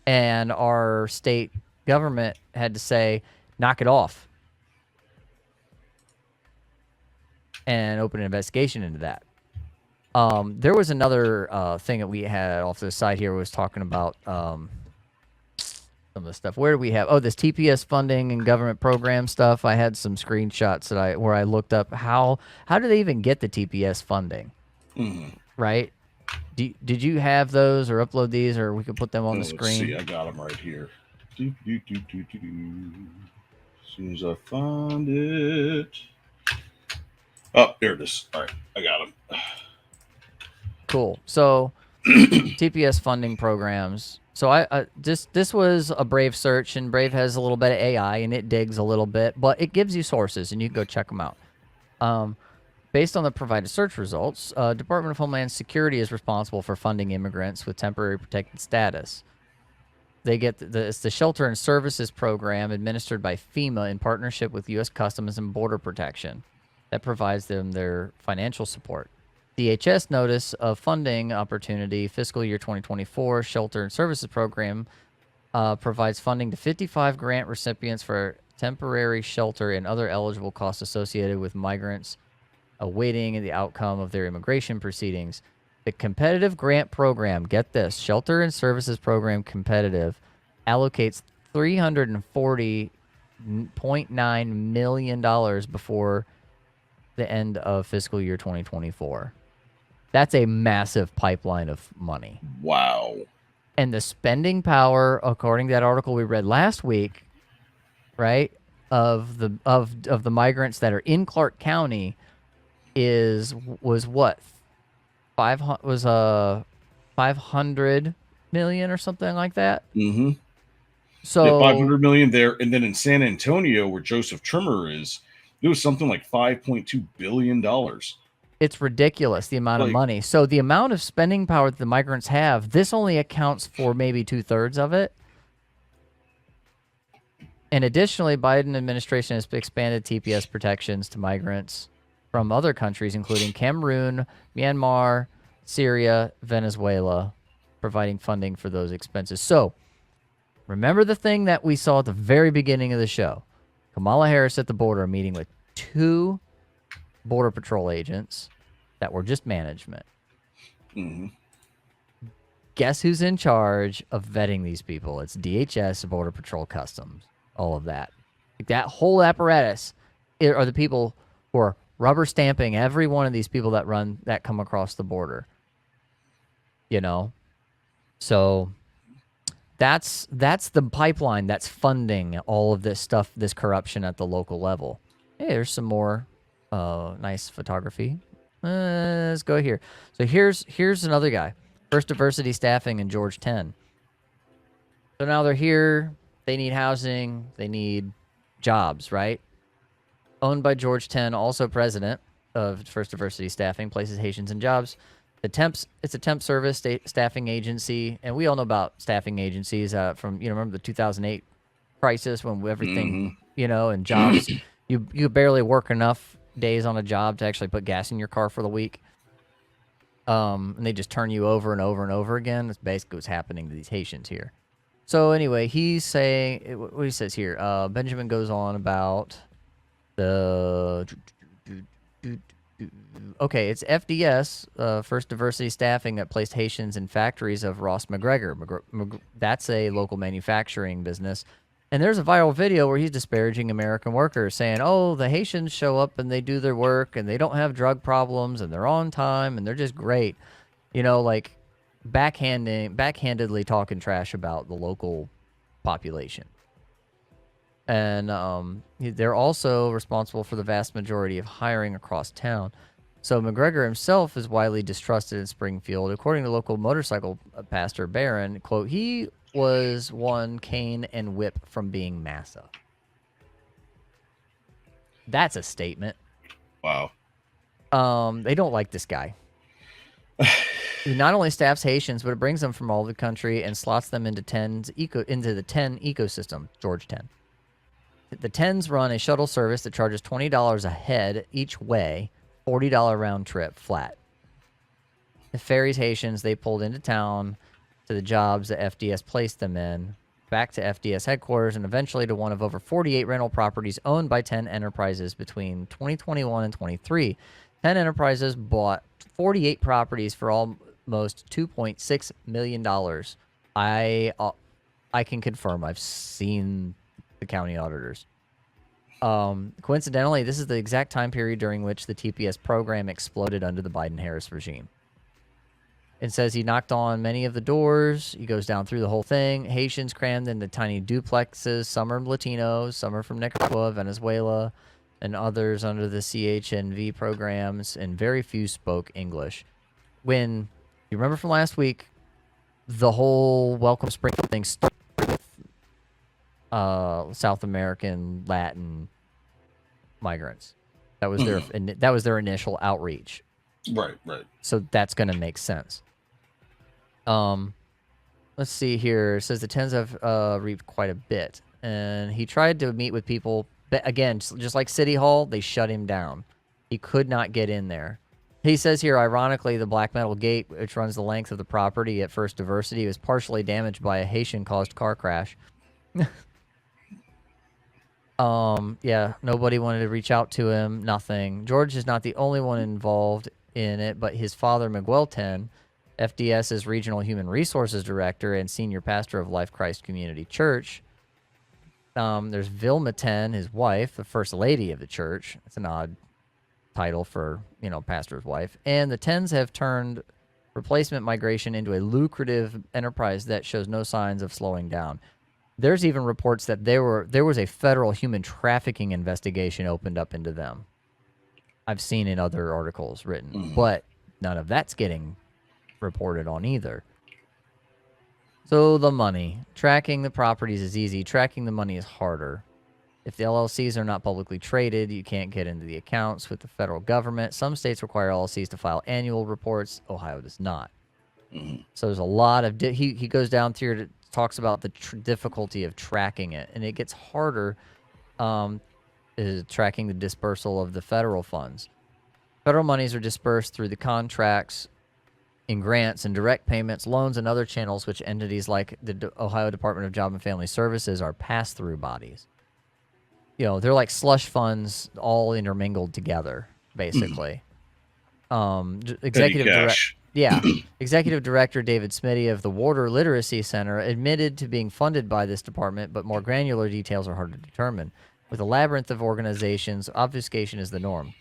and our state government had to say, knock it off, and open an investigation into that. There was another thing that we had off to the side here, was talking about some of the stuff. Where do we have? Oh, this TPS funding and government program stuff. I had some screenshots where I looked up how do they even get the TPS funding. Mm-hmm. Right? Did you have those or upload these, or we could put them on the screen? Let's see, I got them right here. As soon as I find it. Oh, here it is. All right, I got them. Cool. So, TPS funding programs. So this was a Brave search, and Brave has a little bit of AI, and it digs a little bit, but it gives you sources, and you can go check them out. Based on the provided search results, Department of Homeland Security is responsible for funding immigrants with temporary protected status. They get it's the Shelter and Services Program administered by FEMA in partnership with U.S. Customs and Border Protection that provides them their financial support. DHS notice of funding opportunity fiscal year 2024 Shelter and Services Program provides funding to 55 grant recipients for temporary shelter and other eligible costs associated with migrants awaiting the outcome of their immigration proceedings. The competitive grant program, get this, Shelter and Services Program competitive, allocates $340.9 million before the end of fiscal year 2024. That's a massive pipeline of money. Wow. And the spending power, according to that article we read last week, right, of the migrants that are in Clark County was what? 500 million or something like that. Mm-hmm. So yeah, 500 million there, and then in San Antonio, where Joseph Trimmer is, it was something like $5.2 billion. It's ridiculous, the amount of money. So the amount of spending power that the migrants have, this only accounts for maybe 2/3 of it. And additionally, Biden administration has expanded TPS protections to migrants from other countries, including Cameroon, Myanmar, Syria, Venezuela, providing funding for those expenses. So remember the thing that we saw at the very beginning of the show. Kamala Harris at the border meeting with 2 Border Patrol agents that were just management. Mm-hmm. Guess who's in charge of vetting these people? It's DHS, Border Patrol, Customs, all of that. Like that whole apparatus are the people who are rubber stamping every one of these people that come across the border. You know? So that's the pipeline that's funding all of this stuff, this corruption at the local level. Hey, there's some more nice photography. Let's go here. So here's another guy. First Diversity Staffing in George 10. So now they're here. They need housing. They need jobs, right? Owned by George 10, also president of First Diversity Staffing, places Haitians in jobs. It's a temp service staffing agency, and we all know about staffing agencies from remember the 2008 crisis when everything and jobs you barely work enough days on a job to actually put gas in your car for the week, and they just turn you over and over and over again. That's basically what's happening to these Haitians here. So anyway, he's saying what he says here. Benjamin goes on about the. Okay, it's FDS, First Diversity Staffing, that placed Haitians in factories of Ross McGregor. That's a local manufacturing business. And there's a viral video where he's disparaging American workers, saying, oh, the Haitians show up and they do their work and they don't have drug problems and they're on time and they're just great. Like backhandedly talking trash about the local population. And they're also responsible for the vast majority of hiring across town. So McGregor himself is widely distrusted in Springfield. According to local motorcycle pastor Barron, quote, he was one cane and whip from being massa. That's a statement. Wow. They don't like this guy. He not only staffs Haitians, but it brings them from all over the country and slots them into the 10 ecosystem, George 10. The 10s run a shuttle service that charges $20 a head each way, $40 round trip flat. It ferries Haitians they pulled into town to the jobs that FDS placed them in, back to FDS headquarters, and eventually to one of over 48 rental properties owned by 10 enterprises between 2021 and 23. 10 enterprises bought 48 properties for almost $2.6 million. I can confirm. I've seen the county auditors. Coincidentally, this is the exact time period during which the TPS program exploded under the Biden-Harris regime. It says he knocked on many of the doors. He goes down through the whole thing. Haitians crammed in the tiny duplexes. Some are Latinos, some are from Nicaragua, Venezuela, and others under the CHNV programs, and very few spoke English. When, you remember from last week, the whole Welcome Springfield thing started with South American, Latin migrants. That was their initial outreach. Right. So that's going to make sense. Let's let's see here. It says the Tens have reaped quite a bit. And he tried to meet with people. But again, just like City Hall, they shut him down. He could not get in there. He says here, ironically, the black metal gate, which runs the length of the property at First Diversity, was partially damaged by a Haitian-caused car crash. Yeah, nobody wanted to reach out to him. Nothing. George is not the only one involved in it, but his father, Miguel Ten, FDS's Regional Human Resources Director and Senior Pastor of Life Christ Community Church. There's Vilma Ten, his wife, the First Lady of the church. It's an odd title for, pastor's wife. And the Tens have turned replacement migration into a lucrative enterprise that shows no signs of slowing down. There's even reports that there was a federal human trafficking investigation opened up into them. I've seen in other articles written, but none of that's getting reported on either. So the money. Tracking the properties is easy. Tracking the money is harder. If the LLCs are not publicly traded, you can't get into the accounts with the federal government. Some states require LLCs to file annual reports. Ohio does not. So there's a lot of... He goes down through to talks about the difficulty of tracking it, and it gets harder tracking the dispersal of the federal funds. Federal monies are dispersed through the contracts in grants and direct payments, loans, and other channels, which entities like the Ohio Department of Job and Family Services are pass-through bodies. They're like slush funds all intermingled together, basically. Executive Director David Smitty of the Warder Literacy Center admitted to being funded by this department, but more granular details are hard to determine. With a labyrinth of organizations, obfuscation is the norm.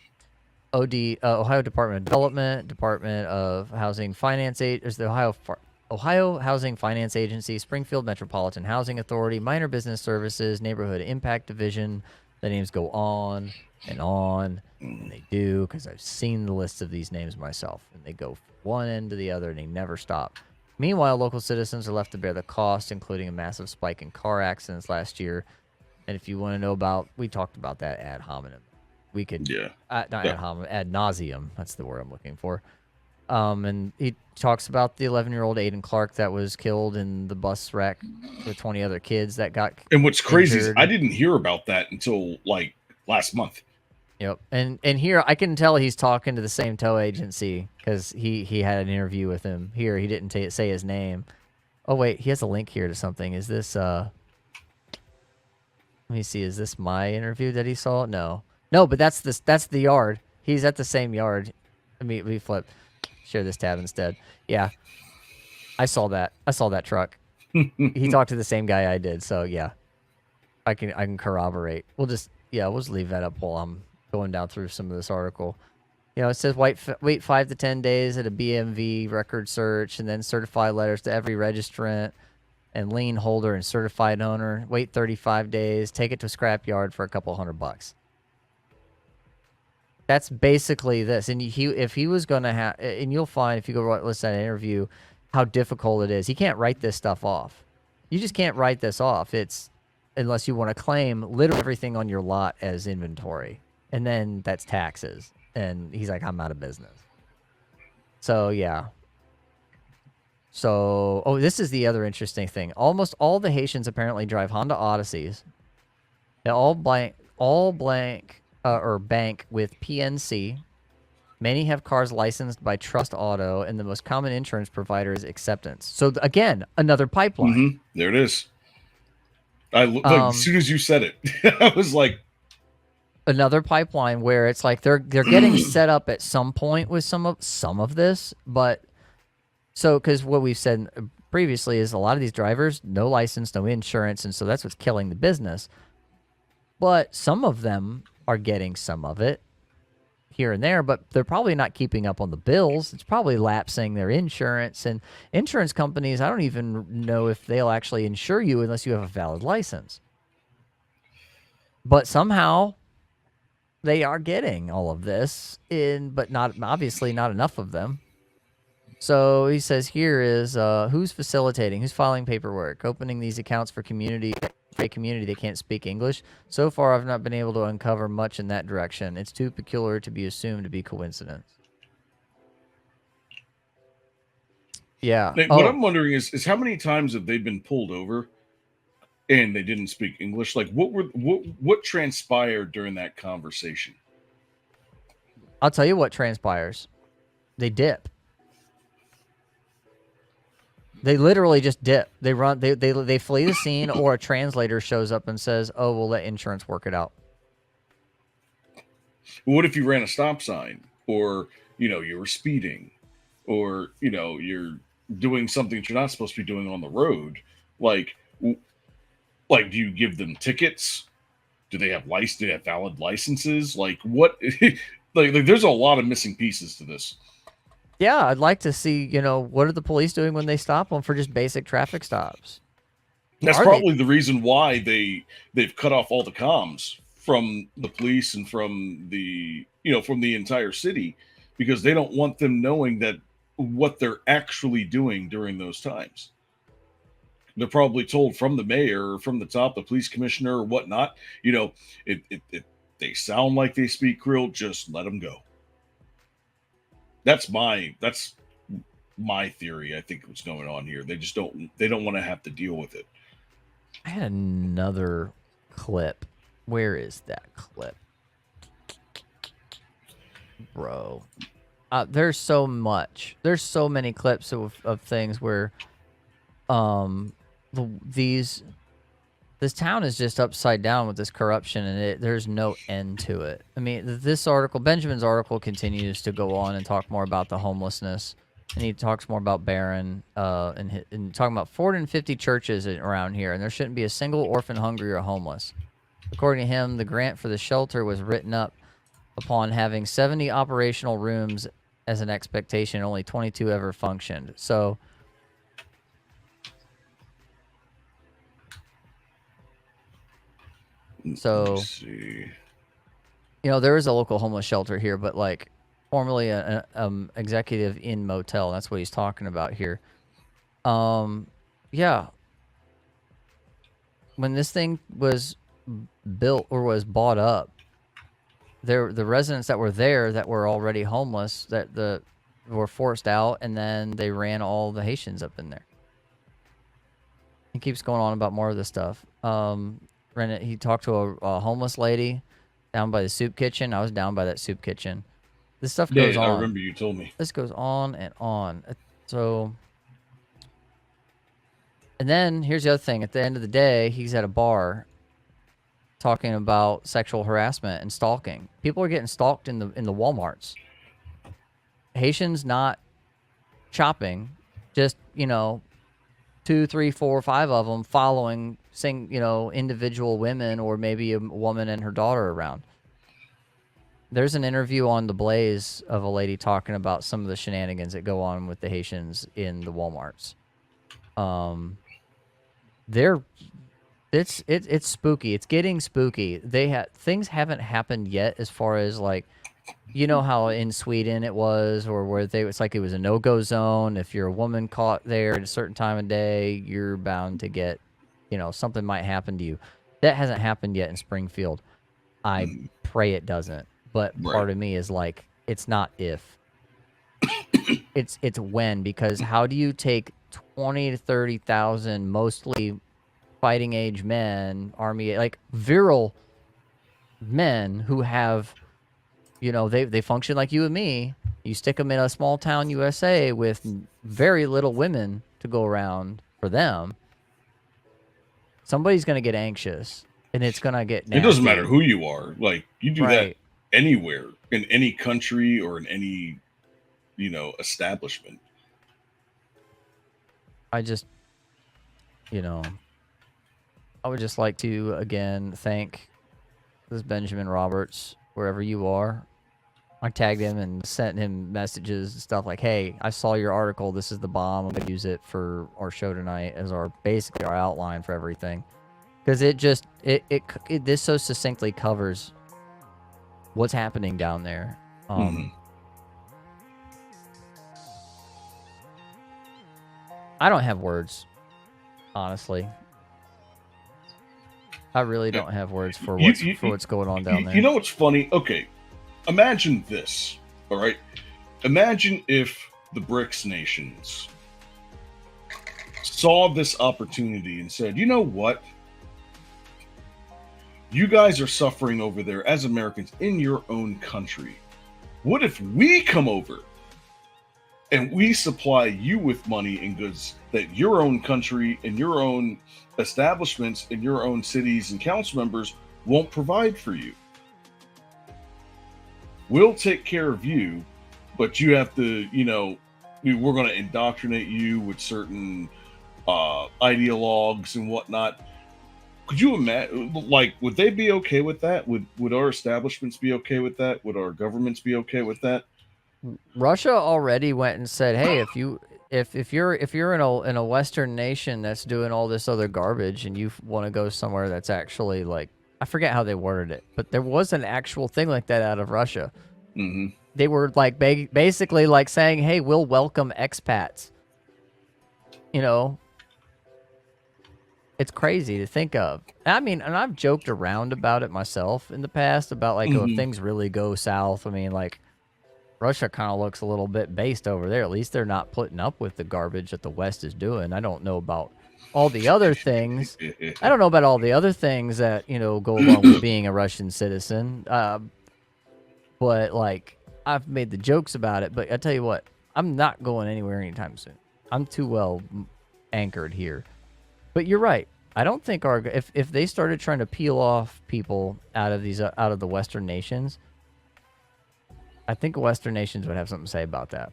Ohio Department of Development, Department of Housing Finance, the Ohio Housing Finance Agency, Springfield Metropolitan Housing Authority, Minor Business Services, Neighborhood Impact Division. The names go on, and they do, because I've seen the list of these names myself, and they go from one end to the other, and they never stop. Meanwhile, local citizens are left to bear the cost, including a massive spike in car accidents last year. And if you want to know about, we talked about that ad hominem. We could, ad nauseum. That's the word I'm looking for. And he talks about the 11-year-old Aiden Clark that was killed in the bus wreck with 20 other kids that got And what's crazy injured. is I didn't hear about that until like last month. Yep. And here I can tell he's talking to the same tow agency because he had an interview with him. Here he didn't say his name. Oh wait, he has a link here to something. Is this let me see, is this my interview that he saw? No, but that's the yard. He's at the same yard. Let me flip. Share this tab instead. Yeah. I saw that truck. He talked to the same guy I did, so yeah. I can corroborate. We'll just leave that up while I'm going down through some of this article. It says wait 5 to 10 days at a BMV record search, and then certify letters to every registrant and lien holder and certified owner. Wait 35 days. Take it to a scrap yard for a couple $100. That's basically this. And if he was going to have, and you'll find if you go listen to an interview, how difficult it is. He can't write this stuff off. You just can't write this off. It's unless you want to claim literally everything on your lot as inventory, and then that's taxes. And he's like, I'm out of business. So yeah. So this is the other interesting thing. Almost all the Haitians apparently drive Honda Odysseys. They all bank with PNC. Many have cars licensed by Trust Auto, and the most common insurance provider is Acceptance. So again, another pipeline. There it is. As soon as you said it, I was like, another pipeline where it's like they're getting set up at some point with some of this, but so because what we've said previously is a lot of these drivers, no license, no insurance, and so that's what's killing the business. But some of them are getting some of it here and there, but they're probably not keeping up on the bills. It's probably lapsing their insurance, and insurance companies, I don't even know if they'll actually insure you unless you have a valid license. But somehow they are getting all of this but obviously not enough of them. So he says here is who's facilitating, who's filing paperwork, opening these accounts for community they can't speak English. So far, I've not been able to uncover much in that direction. It's too peculiar to be assumed to be coincidence. Yeah. Now, what I'm wondering is how many times have they been pulled over and they didn't speak English? Like, what transpired during that conversation? I'll tell you what transpires. They dip. They literally just dip. They run. They flee the scene, or a translator shows up and says, "Oh, we'll let insurance work it out." What if you ran a stop sign, or you were speeding, or you're doing something that you're not supposed to be doing on the road? Like, do you give them tickets? Do they have Do they have valid licenses? Like, what? like, there's a lot of missing pieces to this. Yeah, I'd like to see, what are the police doing when they stop them for just basic traffic stops? That's probably the reason why they've cut off all the comms from the police and from the entire city, because they don't want them knowing that what they're actually doing during those times. They're probably told from the mayor or from the top, the police commissioner or whatnot, if they sound like they speak Creole, just let them go. That's my theory. I think what's going on here. They don't want to have to deal with it. I had another clip. Where is that clip? Bro. There's so much. There's so many clips of things where this town is just upside down with this corruption, and there's no end to it. I mean, this article, Benjamin's article, continues to go on and talk more about the homelessness, and he talks more about Barron, and talking about 450 churches around here, and there shouldn't be a single orphan hungry or homeless. According to him, the grant for the shelter was written up upon having 70 operational rooms as an expectation, and only 22 ever functioned. So let's see. There is a local homeless shelter here, but like formerly an executive in motel. That's what he's talking about here. Yeah. When this thing was built or was bought up, the residents that were there that were already homeless were forced out, and then they ran all the Haitians up in there. He keeps going on about more of this stuff. He talked to a homeless lady down by the soup kitchen. I was down by that soup kitchen. This stuff goes on. I remember you told me. This goes on and on. So, and then here's the other thing. At the end of the day, he's at a bar talking about sexual harassment and stalking. People are getting stalked in the Walmarts. Haitians not shopping, just 2, 3, 4, 5 of them following individual women, or maybe a woman and her daughter around. There's an interview on The Blaze of a lady talking about some of the shenanigans that go on with the Haitians in the Walmarts. It's spooky. It's getting spooky. Things haven't happened yet, as far as like, how in Sweden it was, or where it's like it was a no-go zone. If you're a woman caught there at a certain time of day, you're bound to get, something might happen to you. That hasn't happened yet in Springfield. I pray it doesn't. But part of me is like, it's not if. it's when, because how do you take 20 to 30,000 mostly fighting age men, army, like virile men who have, they function like you and me. You stick them in a small town USA with very little women to go around for them. Somebody's going to get anxious, and it's going to get nasty. It doesn't matter who you are. Like, you do that anywhere, in any country or in any, establishment. I just, I would just like to, again, thank this Benjamin Roberts, wherever you are. I tagged him and sent him messages and stuff like, hey, I saw your article. This is the bomb. I'm going to use it for our show tonight as basically our outline for everything. Because this so succinctly covers what's happening down there. I don't have words, honestly. I really don't have words for what's going on down there. You know what's funny? Okay, imagine this, all right? Imagine if the BRICS nations saw this opportunity and said, you know what? You guys are suffering over there as Americans in your own country. What if we come over and we supply you with money and goods that your own country and your own establishments and your own cities and council members won't provide for you? We'll take care of you, but you have to, we're going to indoctrinate you with certain ideologues and whatnot. Could you imagine, like, would they be okay with that? Would our establishments be okay with that? Would our governments be okay with that? Russia already went and said, "Hey, if you're in a Western nation that's doing all this other garbage, and you want to go somewhere that's actually like, I forget how they worded it, but there was an actual thing like that out of Russia. Mm-hmm. They were like basically like saying, "Hey, we'll welcome expats." It's crazy to think of. I mean, and I've joked around about it myself in the past about like, if things really go south, I mean, like, Russia kind of looks a little bit based over there. At least they're not putting up with the garbage that the West is doing. I don't know about all the other things. I don't know about all the other things that, go along with being a Russian citizen. But, like, I've made the jokes about it. But I tell you what, I'm not going anywhere anytime soon. I'm too well anchored here. But you're right. I don't think if they started trying to peel off people out of the Western nations, I think Western nations would have something to say about that.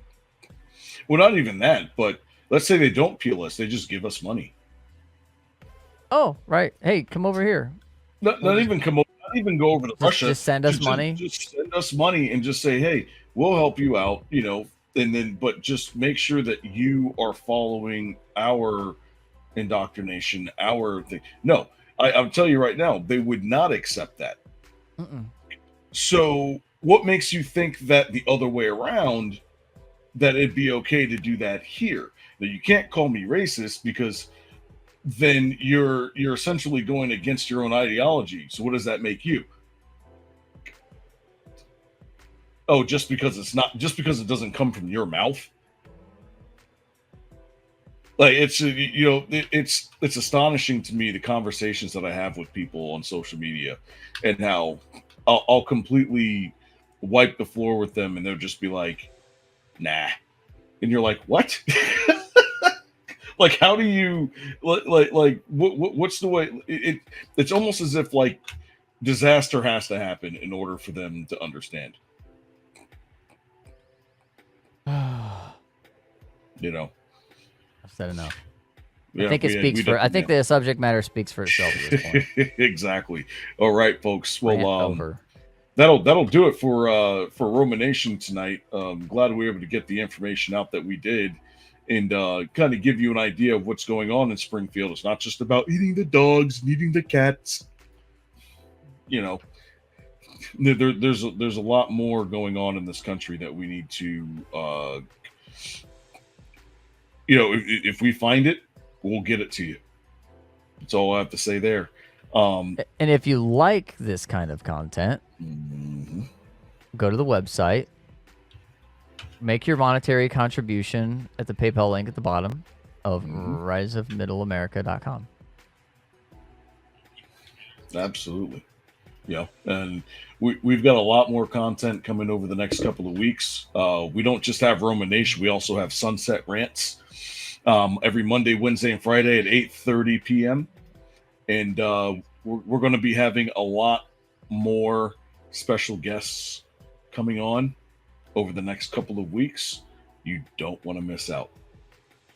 Well, not even that, but let's say they don't peel us; they just give us money. Oh, right. Hey, come over here. Not even come over. Not even go over to Russia. Just send us money. Just send us money and just say, "Hey, we'll help you out." But just make sure that you are following our indoctrination, our thing. No, I'll tell you right now, they would not accept that. So what makes you think that the other way around, that it'd be okay to do that here? Now, you can't call me racist, because then you're essentially going against your own ideology. So what does that make you? Oh, just because it doesn't come from your mouth? Like, it's astonishing to me, the conversations that I have with people on social media, and how I'll completely wipe the floor with them, and they'll just be like, "Nah," and you're like, "What?" Like, how do you what's the way? It's almost as if like disaster has to happen in order for them to understand. I've said enough. Yeah, I think it speaks for. I think the subject matter speaks for itself at this point. Exactly. All right, folks. Well, over. That'll do it for Roma Nation tonight. Glad we were able to get the information out that we did, and kind of give you an idea of what's going on in Springfield. It's not just about eating the dogs and eating the cats. There's a lot more going on in this country that we need to. If we find it, we'll get it to you. That's all I have to say there. And if you like this kind of content, go to the website, make your monetary contribution at the PayPal link at the bottom of riseofmiddleamerica.com. Absolutely. Yeah. And we've got a lot more content coming over the next couple of weeks. We don't just have Roma Nation. We also have Sunset Rants every Monday, Wednesday, and Friday at 8:30 p.m. And we're going to be having a lot more special guests coming on over the next couple of weeks. You don't want to miss out.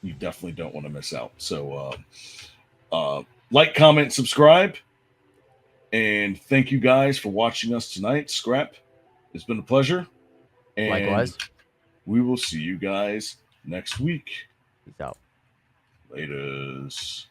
You definitely don't want to miss out. So like, comment, subscribe. And thank you guys for watching us tonight. Skrapp, it's been a pleasure. And likewise. We will see you guys next week. Peace out. Laters.